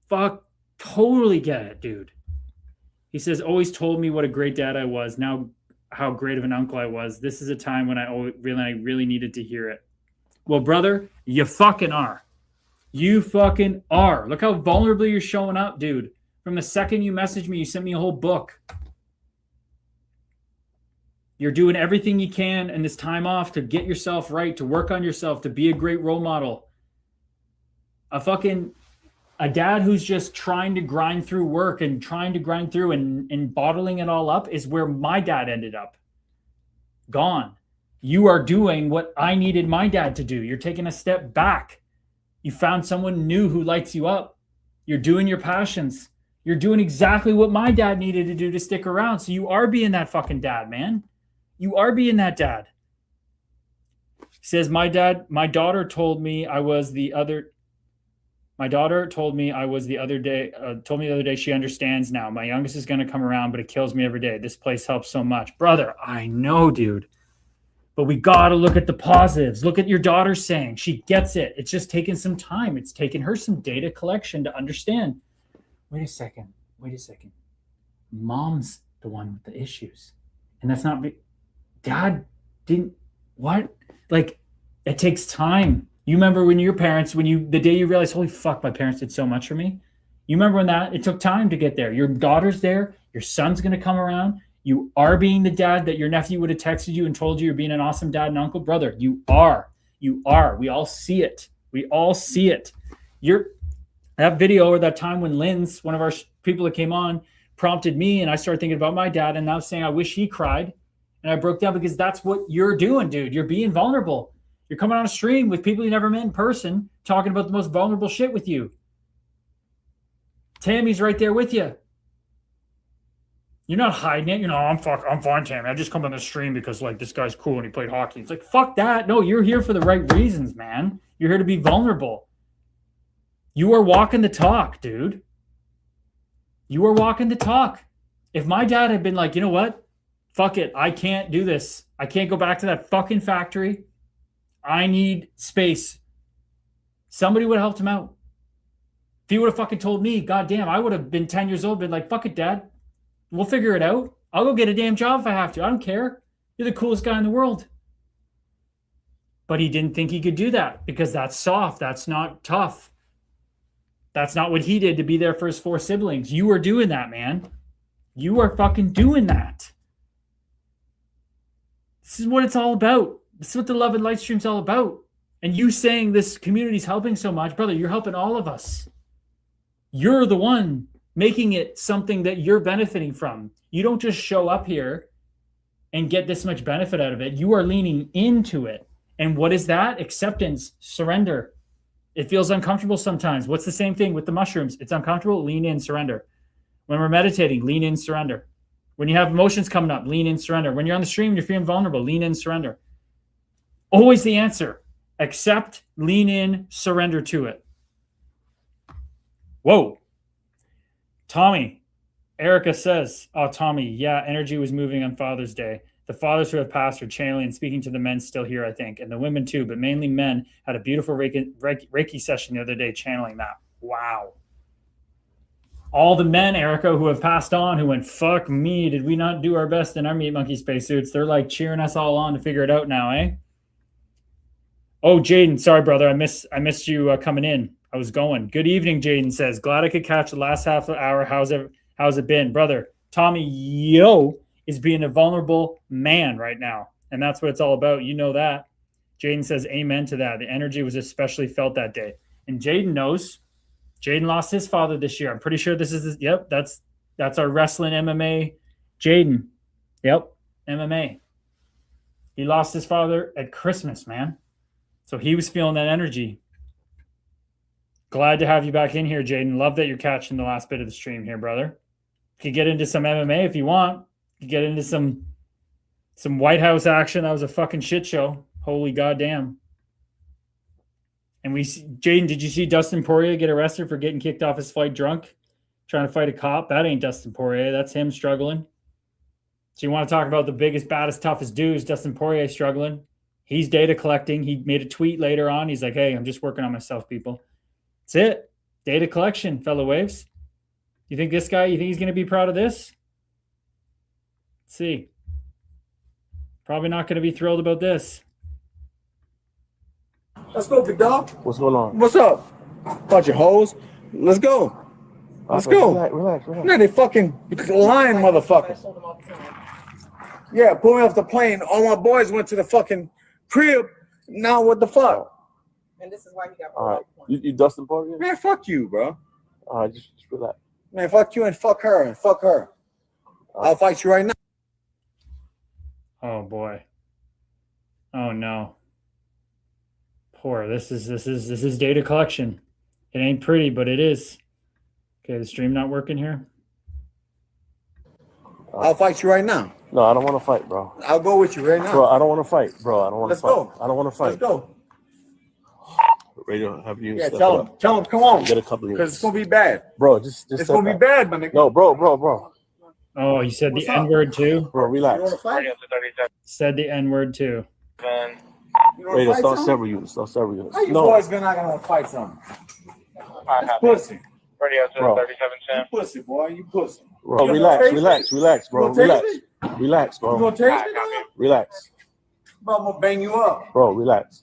Fuck, totally get it, dude. He says, always told me what a great dad I was. Now how great of an uncle I was. This is a time when I really needed to hear it. Well, brother, you fucking are. You fucking are. Look how vulnerably you're showing up, dude. From the second you messaged me, you sent me a whole book. You're doing everything you can in this time off to get yourself right, to work on yourself, to be a great role model. A dad who's just trying to grind through work and trying to grind through and bottling it all up is where my dad ended up. Gone. You are doing what I needed my dad to do. You're taking a step back. You found someone new who lights you up. You're doing your passions. You're doing exactly what my dad needed to do to stick around. So you are being that fucking dad, man. You are being that dad. He says, my daughter told me I was the other day she understands now. My youngest is going to come around, but it kills me every day. This place helps so much. Brother, I know, dude. But we got to look at the positives. Look at your daughter saying she gets it. It's just taking some time. It's taken her some data collection to understand. Wait a second. Mom's the one with the issues. And that's not me. Dad didn't. What? Like, it takes time. You remember when your parents, the day you realized, holy fuck, my parents did so much for me. You remember when it took time to get there. Your daughter's there. Your son's going to come around. You are being the dad that your nephew would have texted you and told you you're being an awesome dad and uncle. Brother, you are. You are. We all see it. That video or that time when Lynn's, one of our people that came on, prompted me and I started thinking about my dad and now saying I wish he cried. And I broke down because that's what you're doing, dude. You're being vulnerable. You're coming on a stream with people you never met in person, talking about the most vulnerable shit with you. Tammy's right there with you. You're not hiding it. I'm fine, Tammy. I just come on the stream because this guy's cool and he played hockey. It's like, fuck that. No, you're here for the right reasons, man. You're here to be vulnerable. You are walking the talk, dude. You are walking the talk. If my dad had been like, you know what? Fuck it. I can't do this. I can't go back to that fucking factory. I need space. Somebody would have helped him out. If he would have fucking told me, goddamn, I would have been 10 years old, been like, fuck it, Dad. We'll figure it out. I'll go get a damn job if I have to. I don't care. You're the coolest guy in the world. But he didn't think he could do that because that's soft. That's not tough. That's not what he did to be there for his 4 siblings. You are doing that, man. You are fucking doing that. This is what it's all about. This is what the Love and Light Stream's all about. And you saying this community's helping so much, brother, you're helping all of us. You're the one making it something that you're benefiting from. You don't just show up here and get this much benefit out of it. You are leaning into it. And what is that? Acceptance, surrender. It feels uncomfortable sometimes. What's the same thing with the mushrooms? It's uncomfortable, lean in, surrender. When we're meditating, lean in, surrender. When you have emotions coming up, lean in, surrender. When you're on the stream, you're feeling vulnerable, lean in, surrender. Always the answer. Accept, lean in, surrender to it. Whoa. Tommy, Erica says, oh, Tommy, yeah, energy was moving on Father's Day. The fathers who have passed are channeling and speaking to the men still here, I think, and the women too, but mainly men. Had a beautiful Reiki session the other day channeling that. Wow. All the men, Erica, who have passed on, who went, fuck me, did we not do our best in our Meat Monkey spacesuits? They're like cheering us all on to figure it out now, eh? Oh, Jaden, sorry, brother. I missed you coming in. I was going. Good evening, Jaden says. Glad I could catch the last half of the hour. How's it been? Brother, Tommy Yo is being a vulnerable man right now. And that's what it's all about. You know that. Jaden says amen to that. The energy was especially felt that day. And Jaden knows. Jaden lost his father this year. I'm pretty sure this is yep, that's our wrestling MMA. Jaden. Yep, MMA. He lost his father at Christmas, man. So he was feeling that energy. Glad to have you back in here, Jaden. Love that you're catching the last bit of the stream here, brother. You could get into some MMA if you want. You could get into some White House action. That was a fucking shit show. Holy goddamn. And Jaden, did you see Dustin Poirier get arrested for getting kicked off his flight drunk? Trying to fight a cop? That ain't Dustin Poirier. That's him struggling. So you want to talk about the biggest, baddest, toughest dudes? Dustin Poirier struggling. He's data collecting. He made a tweet later on. He's like, hey, I'm just working on myself, people. That's it. Data collection, fellow waves. You think he's going to be proud of this? Let's see. Probably not going to be thrilled about this. Let's go, big dog. What's going on? What's up? Bunch of hoes. Let's go. Let's go. Relax. No, they fucking lying motherfuckers. Yeah, pull me off the plane. All my boys went to the fucking crib. Now what the fuck? And this is why you got all right. You Dustin Poirier? Man, fuck you, bro. All right, just relax. Man, fuck you and fuck her and fuck her. I'll fight you right now. Oh boy. Oh no. Poor. This is data collection. It ain't pretty, but it is. Okay, the stream not working here. I'll fight you right now. No, I don't want to fight, bro. I'll go with you right now. Bro, I don't want to fight, bro. I don't want to Let's fight. go. I don't want to fight. Let's go. Radio, have you? Yeah, step tell up. him. Tell him, come on. Get a couple of Because it's gonna be bad. Bro, just It's step gonna be back. bad, my nigga. No, bro. Oh, you said What's the up? N-word too? Bro, You relax. wanna fight? Said the N-word too. You wanna Radio, fight start something? several units. Start several units. How you No, boys not gonna fight something? That's pussy. bro. You pussy, boy. You pussy. Bro, You relax, gonna bro. You gonna Relax. taste me? Relax, You gonna bro. taste me, dog? Relax. Bro, I'm gonna bang you up. Bro, relax.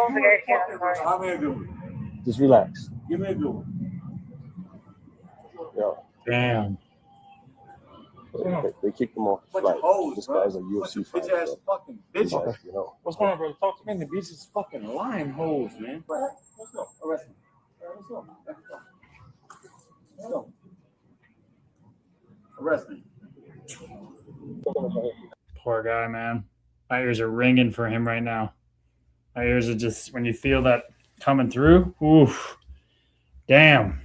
Give me a good one. Just relax. Give me a good one. Yo. Damn. They kicked him off the Bunch flight. of hoes, This bro. guy's a UFC Bunch fighter. of bitch ass fucking bitches. You know. What's going on, bro? Talk to me. Man, the bitches fucking lying hoes, man. Let's go. Arrest me. Let's go. Let's go. Arrest me. Poor guy, man. My ears are ringing for him right now. My ears are just, when you feel that coming through, oof. Damn.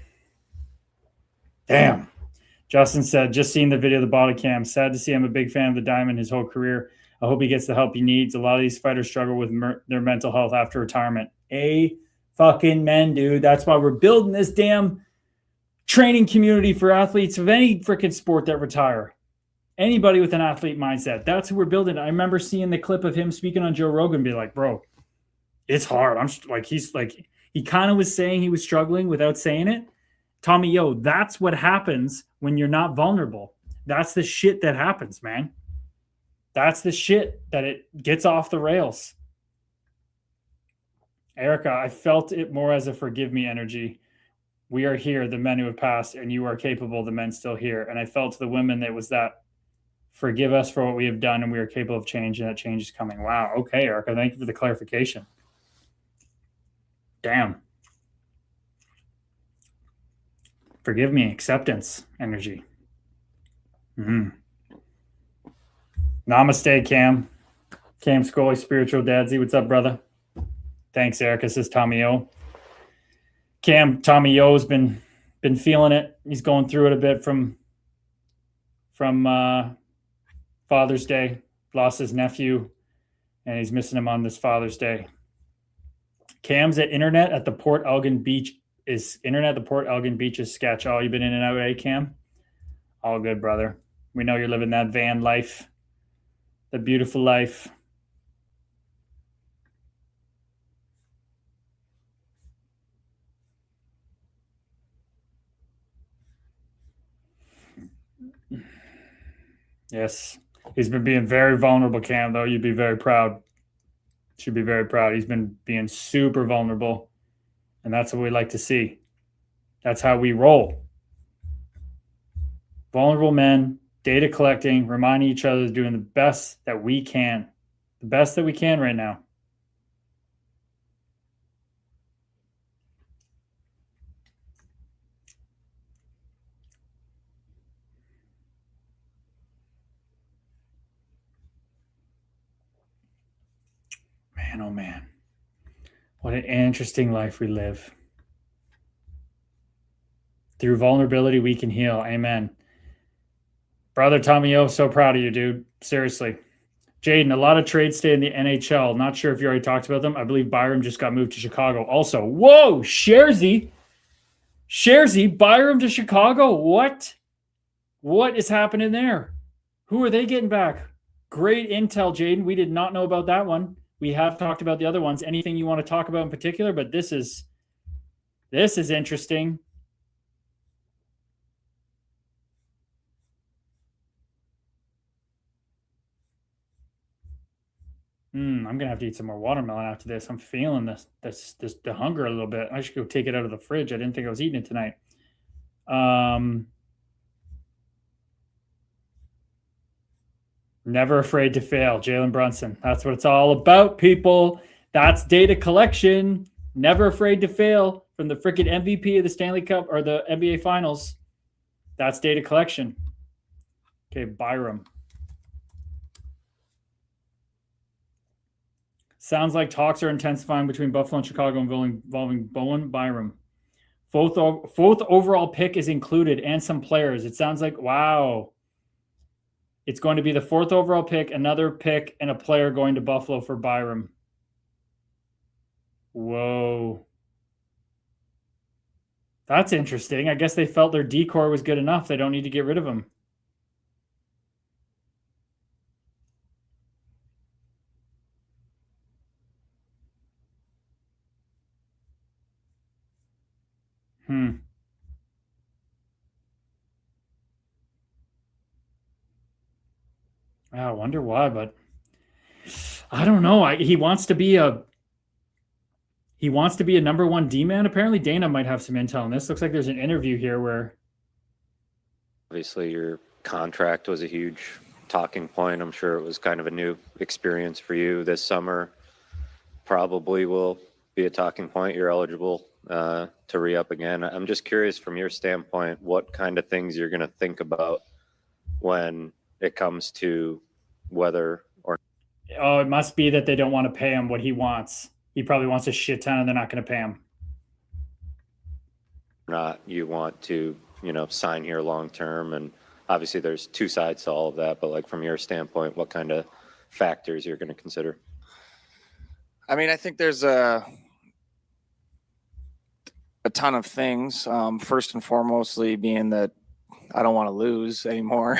Justin said, just seeing the video of the body cam. Sad to see. I'm a big fan of the Diamond his whole career. I hope he gets the help he needs. A lot of these fighters struggle with their mental health after retirement. Fucking men, dude. That's why we're building this damn training community for athletes of any freaking sport that retire. Anybody with an athlete mindset. That's who we're building. I remember seeing the clip of him speaking on Joe Rogan and be like, bro, it's hard. He kind of was saying he was struggling without saying it. Tommy, yo, that's what happens when you're not vulnerable. That's the shit that happens, man. That's the shit that it gets off the rails. Erica, I felt it more as a forgive me energy. We are here, the men who have passed, and you are capable, the men still here. And I felt to the women that was that forgive us for what we have done and we are capable of change, and that change is coming. Wow. Okay, Erica, thank you for the clarification. Damn. Forgive me, acceptance energy. Namaste, Cam. Cam Scully, Spiritual Dadsy. What's up, brother? Thanks, Erica, says Tommy O. Tommy O's been feeling it. He's going through it a bit from Father's Day. Lost his nephew, and he's missing him on this Father's Day. Cam's at internet at the Port Elgin Beach is sketch. Oh, you been in and out, eh, Cam? All good, brother. We know you're living that van life. The beautiful life. Yes. He's been being very vulnerable, Cam, though. You'd be very proud. Should be very proud. He's been being super vulnerable. And that's what we like to see. That's how we roll. Vulnerable men, data collecting, reminding each other, doing the best that we can. The best that we can right now. Man, oh man. What an interesting life we live. Through vulnerability, we can heal. Amen. Brother Tommy O, so proud of you, dude. Seriously. Jaden, a lot of trades stay in the NHL. Not sure if you already talked about them. I believe Byram just got moved to Chicago. Also, whoa, Sharzy, Byram to Chicago. What? What is happening there? Who are they getting back? Great intel, Jaden. We did not know about that one. We have talked about the other ones. Anything you want to talk about in particular? But this is interesting. I'm gonna have to eat some more watermelon after this. I'm feeling the hunger a little bit. I should go take it out of the fridge. I didn't think I was eating it tonight. Never afraid to fail, Jalen Brunson. That's what it's all about, people. That's data collection. Never afraid to fail from the freaking MVP of the Stanley Cup or the NBA Finals. That's data collection. Okay, Byram. Sounds like talks are intensifying between Buffalo and Chicago involving Bowen Byram. Fourth overall pick is included and some players. It sounds like, wow. It's going to be the 4th overall pick, another pick, and a player going to Buffalo for Byram. Whoa. That's interesting. I guess they felt their decor was good enough. They don't need to get rid of him. I wonder why, but I don't know. He wants to be a number 1 D-man. Apparently Dana might have some intel on this. Looks like there's an interview here where obviously your contract was a huge talking point. I'm sure it was kind of a new experience for you this summer. Probably will be a talking point. You're eligible to re-up again. I'm just curious from your standpoint, what kind of things you're going to think about when it comes to whether or it must be that they don't want to pay him what he wants. He probably wants a shit ton and they're not going to pay him. Not you want to, sign here long term. And obviously there's 2 sides to all of that, but like from your standpoint, what kind of factors you're going to consider? I mean, I think there's a ton of things. First and foremostly being that I don't want to lose anymore.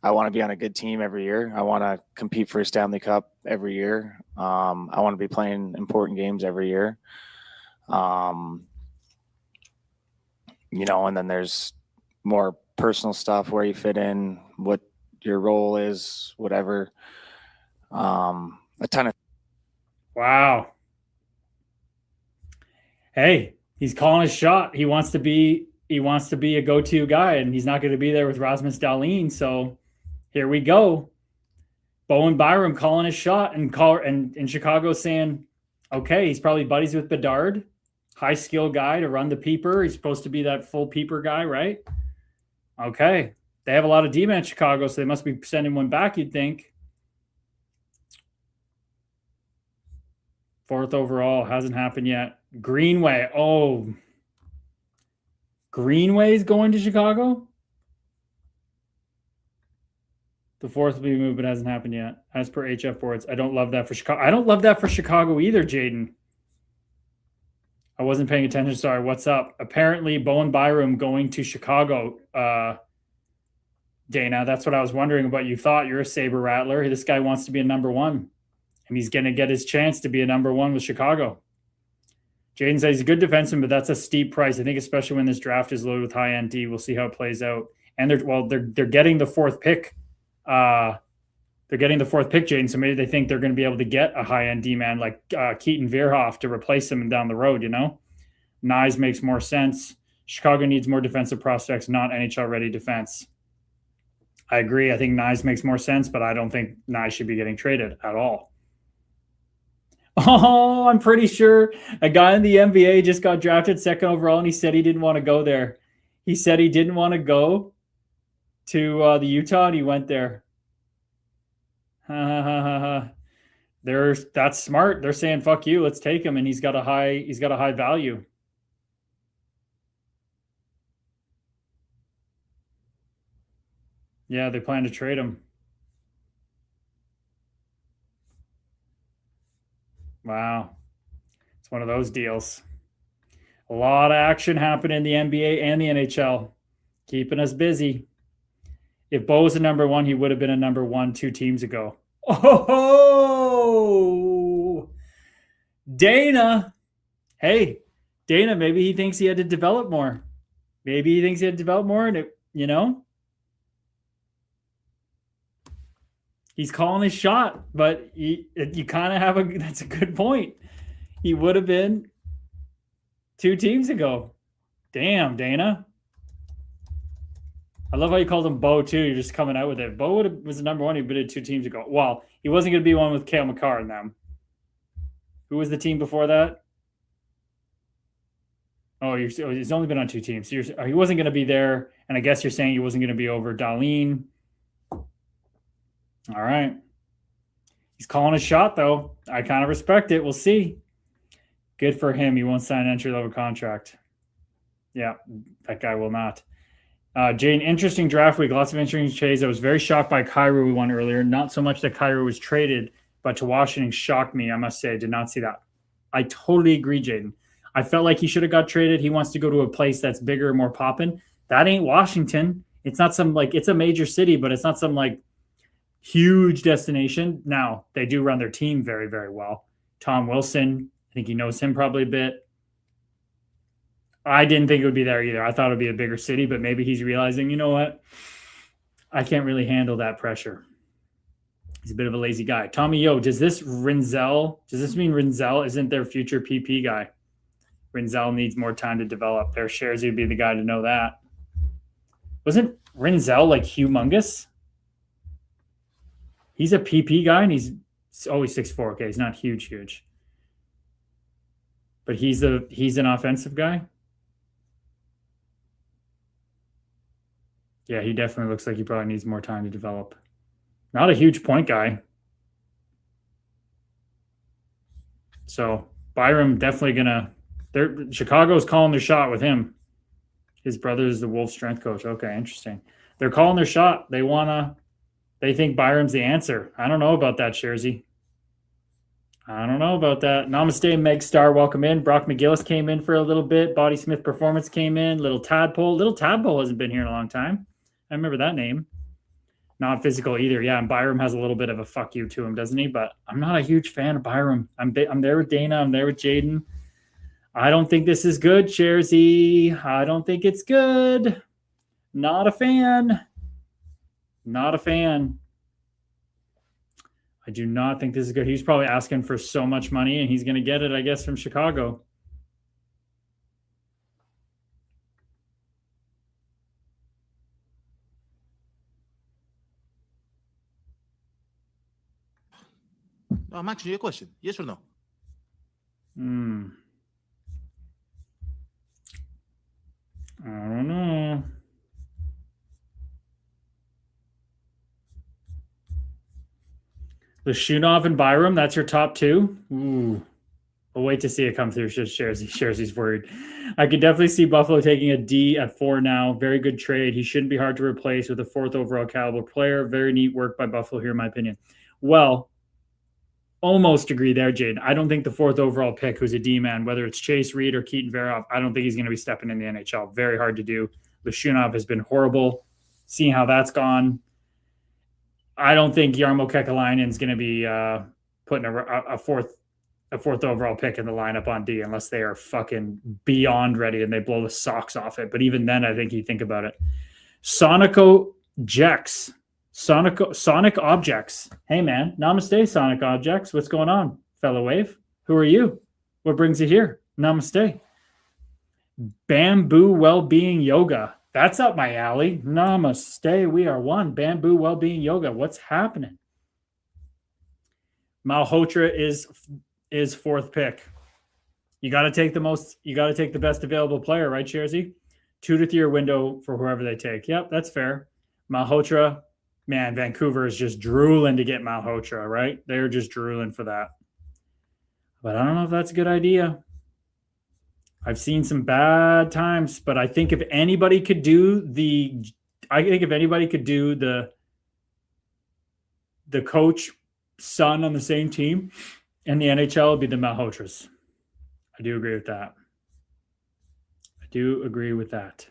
I want to be on a good team every year. I want to compete for a Stanley Cup every year. I want to be playing important games every year. And then there's more personal stuff, where you fit in, what your role is, whatever. A ton of. Wow. Hey, he's calling his shot. He wants to be a go-to guy, and he's not going to be there with Rasmus Dahlin. So here we go. Bowen Byram calling his shot, and Chicago saying, okay, he's probably buddies with Bedard, high skill guy to run the peeper. He's supposed to be that full peeper guy, right? Okay. They have a lot of D-men in Chicago, so they must be sending one back, you'd think. 4th overall, hasn't happened yet. Greenway. Oh. Greenway's going to Chicago? The 4th will be moved, but hasn't happened yet. As per HF boards. I don't love that for Chicago. I don't love that for Chicago either, Jaden. I wasn't paying attention. Sorry. What's up? Apparently, Bowen Byram going to Chicago. Dana. That's what I was wondering about. You thought you're a Saber Rattler. This guy wants to be a number one, and he's going to get his chance to be a number one with Chicago. Jaden says he's a good defenseman, but that's a steep price. I think especially when this draft is loaded with high end D, we'll see how it plays out. And they're getting the fourth pick. They're getting the fourth pick, Jaden. So maybe they think they're going to be able to get a high end D man like Keaton Veerhoff to replace him down the road. You know, Nyes makes more sense. Chicago needs more defensive prospects, not NHL ready defense. I agree. I think Nyes makes more sense, but I don't think Nyes should be getting traded at all. Oh, I'm pretty sure a guy in the NBA just got drafted second overall, and he said he didn't want to go there. He said he didn't want to go to the Utah, and he went there. That's smart. They're saying fuck you, let's take him, and he's got a high value. Yeah, they plan to trade him. Wow. It's one of those deals. A lot of action happening in the NBA and the NHL. Keeping us busy. If Bo was a number one, he would have been a number one 2 teams ago. Oh, Dana. Hey, Dana, maybe he thinks he had to develop more. Maybe he thinks he had to develop more, and it, you know, he's calling his shot, but you kind of have that's a good point. He would have been 2 teams ago. Damn, Dana. I love how you called him Bo, too. You're just coming out with it. Bo was the number one. He bid 2 teams ago. Well, he wasn't going to be one with Cale Makar and them. Who was the team before that? Oh, he's only been on 2 teams. So he wasn't going to be there, and I guess you're saying he wasn't going to be over Darlene. All right. He's calling his shot, though. I kind of respect it. We'll see. Good for him. He won't sign an entry-level contract. Yeah, that guy will not. Jane, interesting draft week. Lots of interesting trades. I was very shocked by Kyrou we won earlier. Not so much that Kyrou was traded, but to Washington shocked me, I must say. I did not see that. I totally agree, Jaden. I felt like he should have got traded. He wants to go to a place that's bigger, more poppin'. That ain't Washington. It's not some, like, it's a major city, but it's not some, like, huge destination. Now, they do run their team very, very well. Tom Wilson, I think he knows him probably a bit. I didn't think it would be there either. I thought it would be a bigger city, but maybe he's realizing, you know what? I can't really handle that pressure. He's a bit of a lazy guy. Tommy, does this mean Rinzel isn't their future PP guy? Rinzel needs more time to develop. Their shares would be the guy to know that. Wasn't Rinzel like humongous? He's a PP guy, and he's always 6'4". Okay, he's not huge. But he's an offensive guy. Yeah, he definitely looks like he probably needs more time to develop. Not a huge point guy. So Byram definitely Chicago's calling their shot with him. His brother is the Wolves strength coach. Okay, interesting. They're calling their shot. They think Byram's the answer. I don't know about that, Shersey. I don't know about that. Namaste, Meg Star, welcome in. Brock McGillis came in for a little bit. Body Smith Performance came in. Little Tadpole. Little Tadpole hasn't been here in a long time. I remember that name. Not physical either. Yeah, and Byram has a little bit of a fuck you to him, doesn't he? But I'm not a huge fan of Byram. I'm there with Dana. I'm there with Jaden. I don't think this is good, Shersey. I don't think it's good. Not a fan. Not a fan. I do not think this is good. He's probably asking for so much money, and he's going to get it, I guess, from Chicago. No, I'm asking you a question. Yes or no? I don't know. Lashunov and Byram, that's your top 2? Ooh. We'll wait to see it come through. Shersey's worried. I could definitely see Buffalo taking a D at 4 now. Very good trade. He shouldn't be hard to replace with a 4th overall caliber player. Very neat work by Buffalo here, in my opinion. Well, almost agree there, Jade. I don't think the 4th overall pick, who's a D-man, whether it's Chase Reed or Keaton Veerhoff, I don't think he's going to be stepping in the NHL. Very hard to do. Lashunov has been horrible seeing how that's gone. I don't think Jarmo Kekalainen is going to be putting a fourth overall pick in the lineup on D unless they are fucking beyond ready and they blow the socks off it. But even then, I think you think about it. Sonic Objects. Hey, man. Namaste, Sonic Objects. What's going on, fellow wave? Who are you? What brings you here? Namaste. Bamboo Wellbeing Yoga. That's up my alley. Namaste. We are one. Bamboo Wellbeing Yoga. What's happening? Malhotra is fourth pick. You got to take the best available player, right, Sherzy? 2 to 3 year window for whoever they take. Yep, that's fair. Malhotra, man, Vancouver is just drooling to get Malhotra, right? They're just drooling for that. But I don't know if that's a good idea. I've seen some bad times, but I think if anybody could do the coach son on the same team in the NHL, would be the Malhotras. I do agree with that.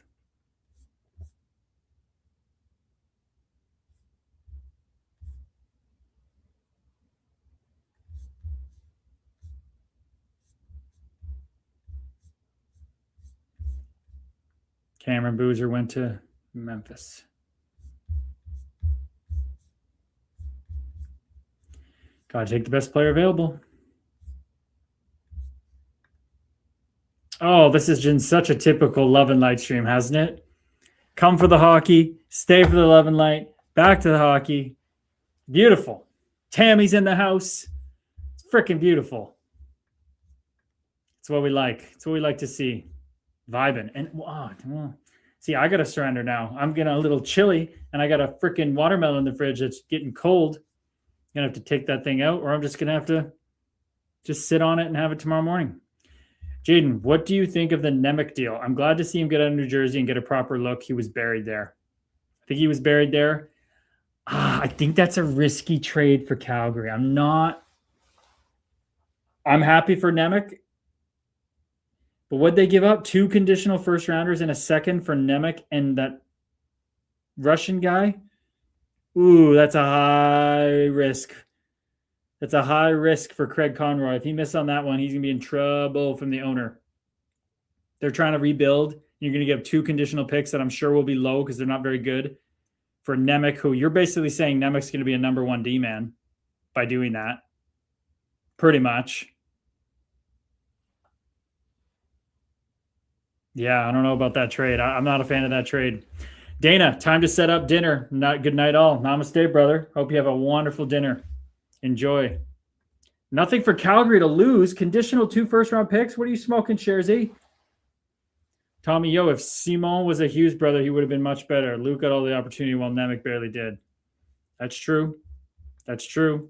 Cameron Boozer went to Memphis. Got to take the best player available. Oh, this has been such a typical Love and Light stream, hasn't it? Come for the hockey, stay for the Love and Light, back to the hockey. Beautiful. Tammy's in the house. It's freaking beautiful. It's what we like. It's what we like to see. Vibing. And see, I got to surrender now. I'm getting a little chilly, and I got a freaking watermelon in the fridge that's getting cold. I'm going to have to take that thing out, or I'm just going to have to just sit on it and have it tomorrow morning. Jaden, what do you think of the Nemec deal? I'm glad to see him get out of New Jersey and get a proper look. He was buried there. I think he was buried there. I think that's a risky trade for Calgary. I'm happy for Nemec. But what'd they give up? 2 conditional first rounders and a second for Nemec and that Russian guy? Ooh, that's a high risk. That's a high risk for Craig Conroy. If he missed on that one, he's going to be in trouble from the owner. They're trying to rebuild. You're going to give 2 conditional picks that I'm sure will be low because they're not very good for Nemec, who you're basically saying Nemec's going to be a number 1 D-man by doing that. Pretty much. Yeah, I don't know about that trade. I'm not a fan of that trade. Dana, time to set up dinner. Good night all. Namaste, brother. Hope you have a wonderful dinner. Enjoy. Nothing for Calgary to lose. Conditional 2 first-round picks. What are you smoking, Sherzy? Tommy, if Simon was a Hughes brother, he would have been much better. Luke got all the opportunity while Nemec barely did. That's true. It's kind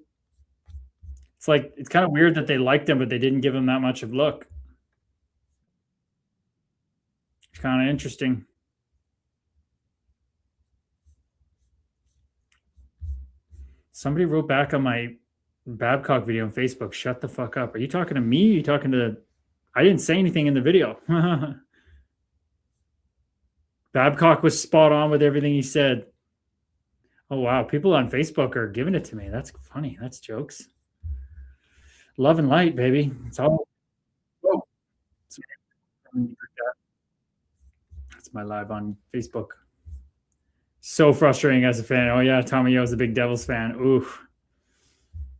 of weird that they liked him, but they didn't give him that much of a look. It's kind of interesting. Somebody wrote back on my Babcock video on Facebook, shut the fuck up. Are you talking to me? Are you talking to... I didn't say anything in the video. Babcock was spot on with everything he said. Oh, wow. People on Facebook are giving it to me. That's funny. That's jokes. Love and light, baby. It's all... Oh. That's my live on Facebook. So frustrating as a fan. Oh, yeah, Tommy Yo's a big Devils fan. Oof.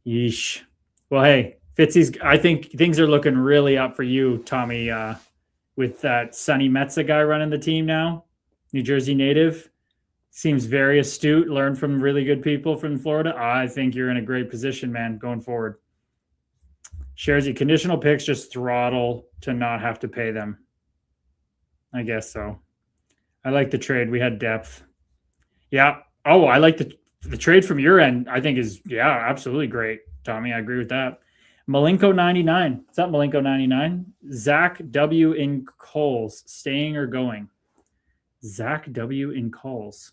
Yeesh. Well, hey, Fitzy's, I think things are looking really up for you, Tommy, with that Sonny Metza guy running the team now. New Jersey native. Seems very astute. Learned from really good people from Florida. I think you're in a great position, man, going forward. Sherzy, conditional picks just throttle to not have to pay them. I guess so. I like the trade. We had depth. Yeah. Oh, I like the trade from your end. I think is, yeah, absolutely great, Tommy. I agree with that. Malenko 99. What's up, Malenko 99? Zach W. in Coles. Staying or going? Zach W. in Coles.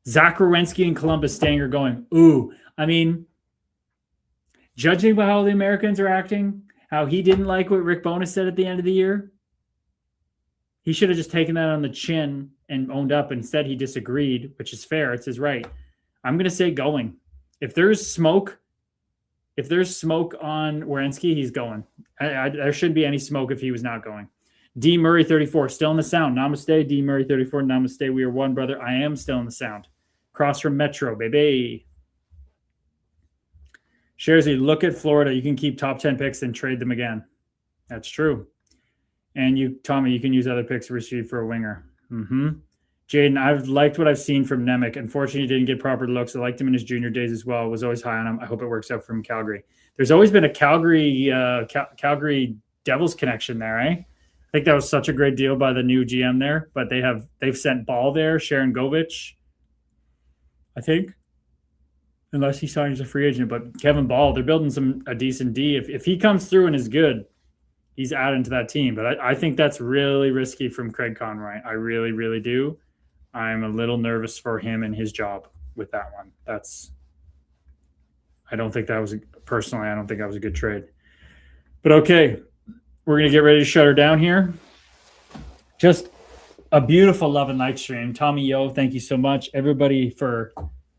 Zach Rowensky in Columbus. Staying or going? Ooh. I mean, judging by how the Americans are acting, how he didn't like what Rick Bowness said at the end of the year, He should have just taken that on the chin and owned up. Instead, he disagreed, which is fair. It's his right. I'm going to say going. If there's smoke on Werenski, he's going. There shouldn't be any smoke if he was not going. D. Murray 34, still in the sound. Namaste, D. Murray 34. Namaste. We are one, brother. I am still in the sound. Across from Metro, baby. Sharzy, look at Florida. You can keep top 10 picks and trade them again. That's true. And you, Tommy, you can use other picks to receive for a winger. Jaden, I've liked what I've seen from Nemec. Unfortunately, he didn't get proper looks. I liked him in his junior days as well. Was always high on him. I hope it works out from Calgary. There's always been a Calgary Devils connection there, eh? I think that was such a great deal by the new GM there. But they've sent Ball there, Sharon Govich, I think, unless he signs a free agent. But Kevin Ball, they're building a decent D. If he comes through and is good, he's adding to that team. But I think that's really risky from Craig Conroy. I really, really do. I'm a little nervous for him and his job with that one. I don't think that was a good trade. But okay, we're going to get ready to shut her down here. Just a beautiful love and light stream. Tommy Yo, thank you so much. Everybody for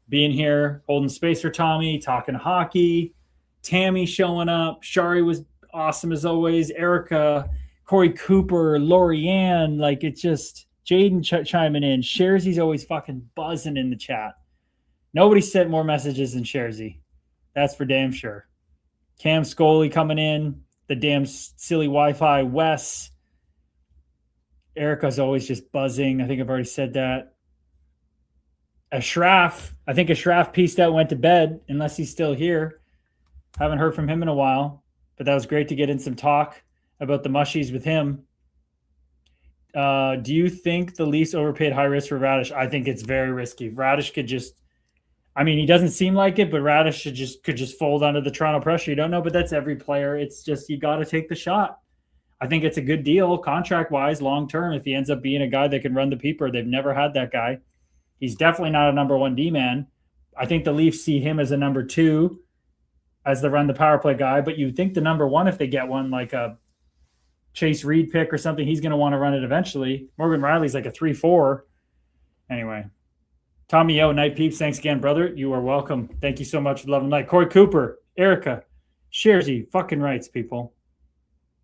being here, holding space for Tommy, talking hockey. Tammy showing up. Shari was awesome as always. Erica, Corey Cooper, Lorianne, like it's just Jaden chiming in. Sharzy's always fucking buzzing in the chat. Nobody sent more messages than Sharzy. That's for damn sure. Cam Scully coming in. The damn silly Wi-Fi. Wes. Erica's always just buzzing. I think I've already said that. Ashraf. I think Ashraf pieced out, went to bed, unless he's still here. Haven't heard from him in a while. But that was great to get in some talk about the mushies with him. Do you think the Leafs overpaid high risk for Radish? I think it's very risky. Radish could just, I mean, he doesn't seem like it, but Radish could just fold under the Toronto pressure. You don't know, but that's every player. It's just, you got to take the shot. I think it's a good deal contract-wise, long-term, if he ends up being a guy that can run the peeper. They've never had that guy. He's definitely not a number one D-man. I think the Leafs see him as a number two, as the run the power play guy, but you'd think the number one, if they get one like a Chase Reed pick or something, he's going to want to run it eventually. Morgan Riley's like a 3-4. Anyway, Tommy Yo, Night Peeps, thanks again, brother. You are welcome. Thank you so much for loving night. Corey Cooper, Erica, Sharzy, fucking rights, people.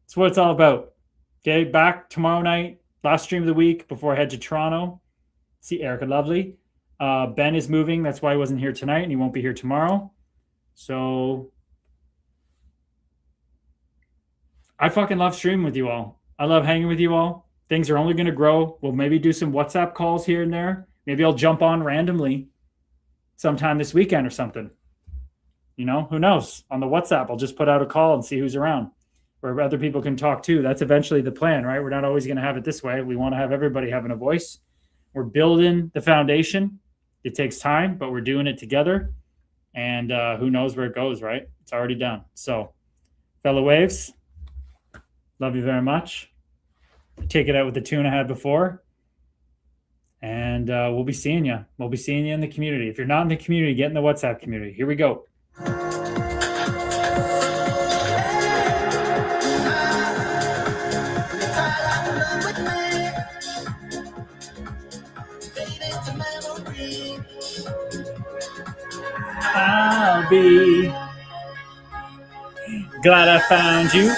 That's what it's all about. Okay, back tomorrow night, last stream of the week before I head to Toronto. See Erica, lovely. Ben is moving. That's why he wasn't here tonight, and he won't be here tomorrow. So I fucking love streaming with you all. I love hanging with you all. Things are only going to grow. We'll maybe do some WhatsApp calls here and there. Maybe I'll jump on randomly sometime this weekend or something. You know, who knows? On the WhatsApp, I'll just put out a call and see who's around, where other people can talk too. That's eventually the plan, right? We're not always going to have it this way. We want to have everybody having a voice. We're building the foundation. It takes time, but we're doing it together. And who knows where it goes, right? It's already done. So, fellow Waves, love you very much. Take it out with the tune I had before. And we'll be seeing you. We'll be seeing you in the community. If you're not in the community, get in the WhatsApp community. Here we go. I'll be glad I found you.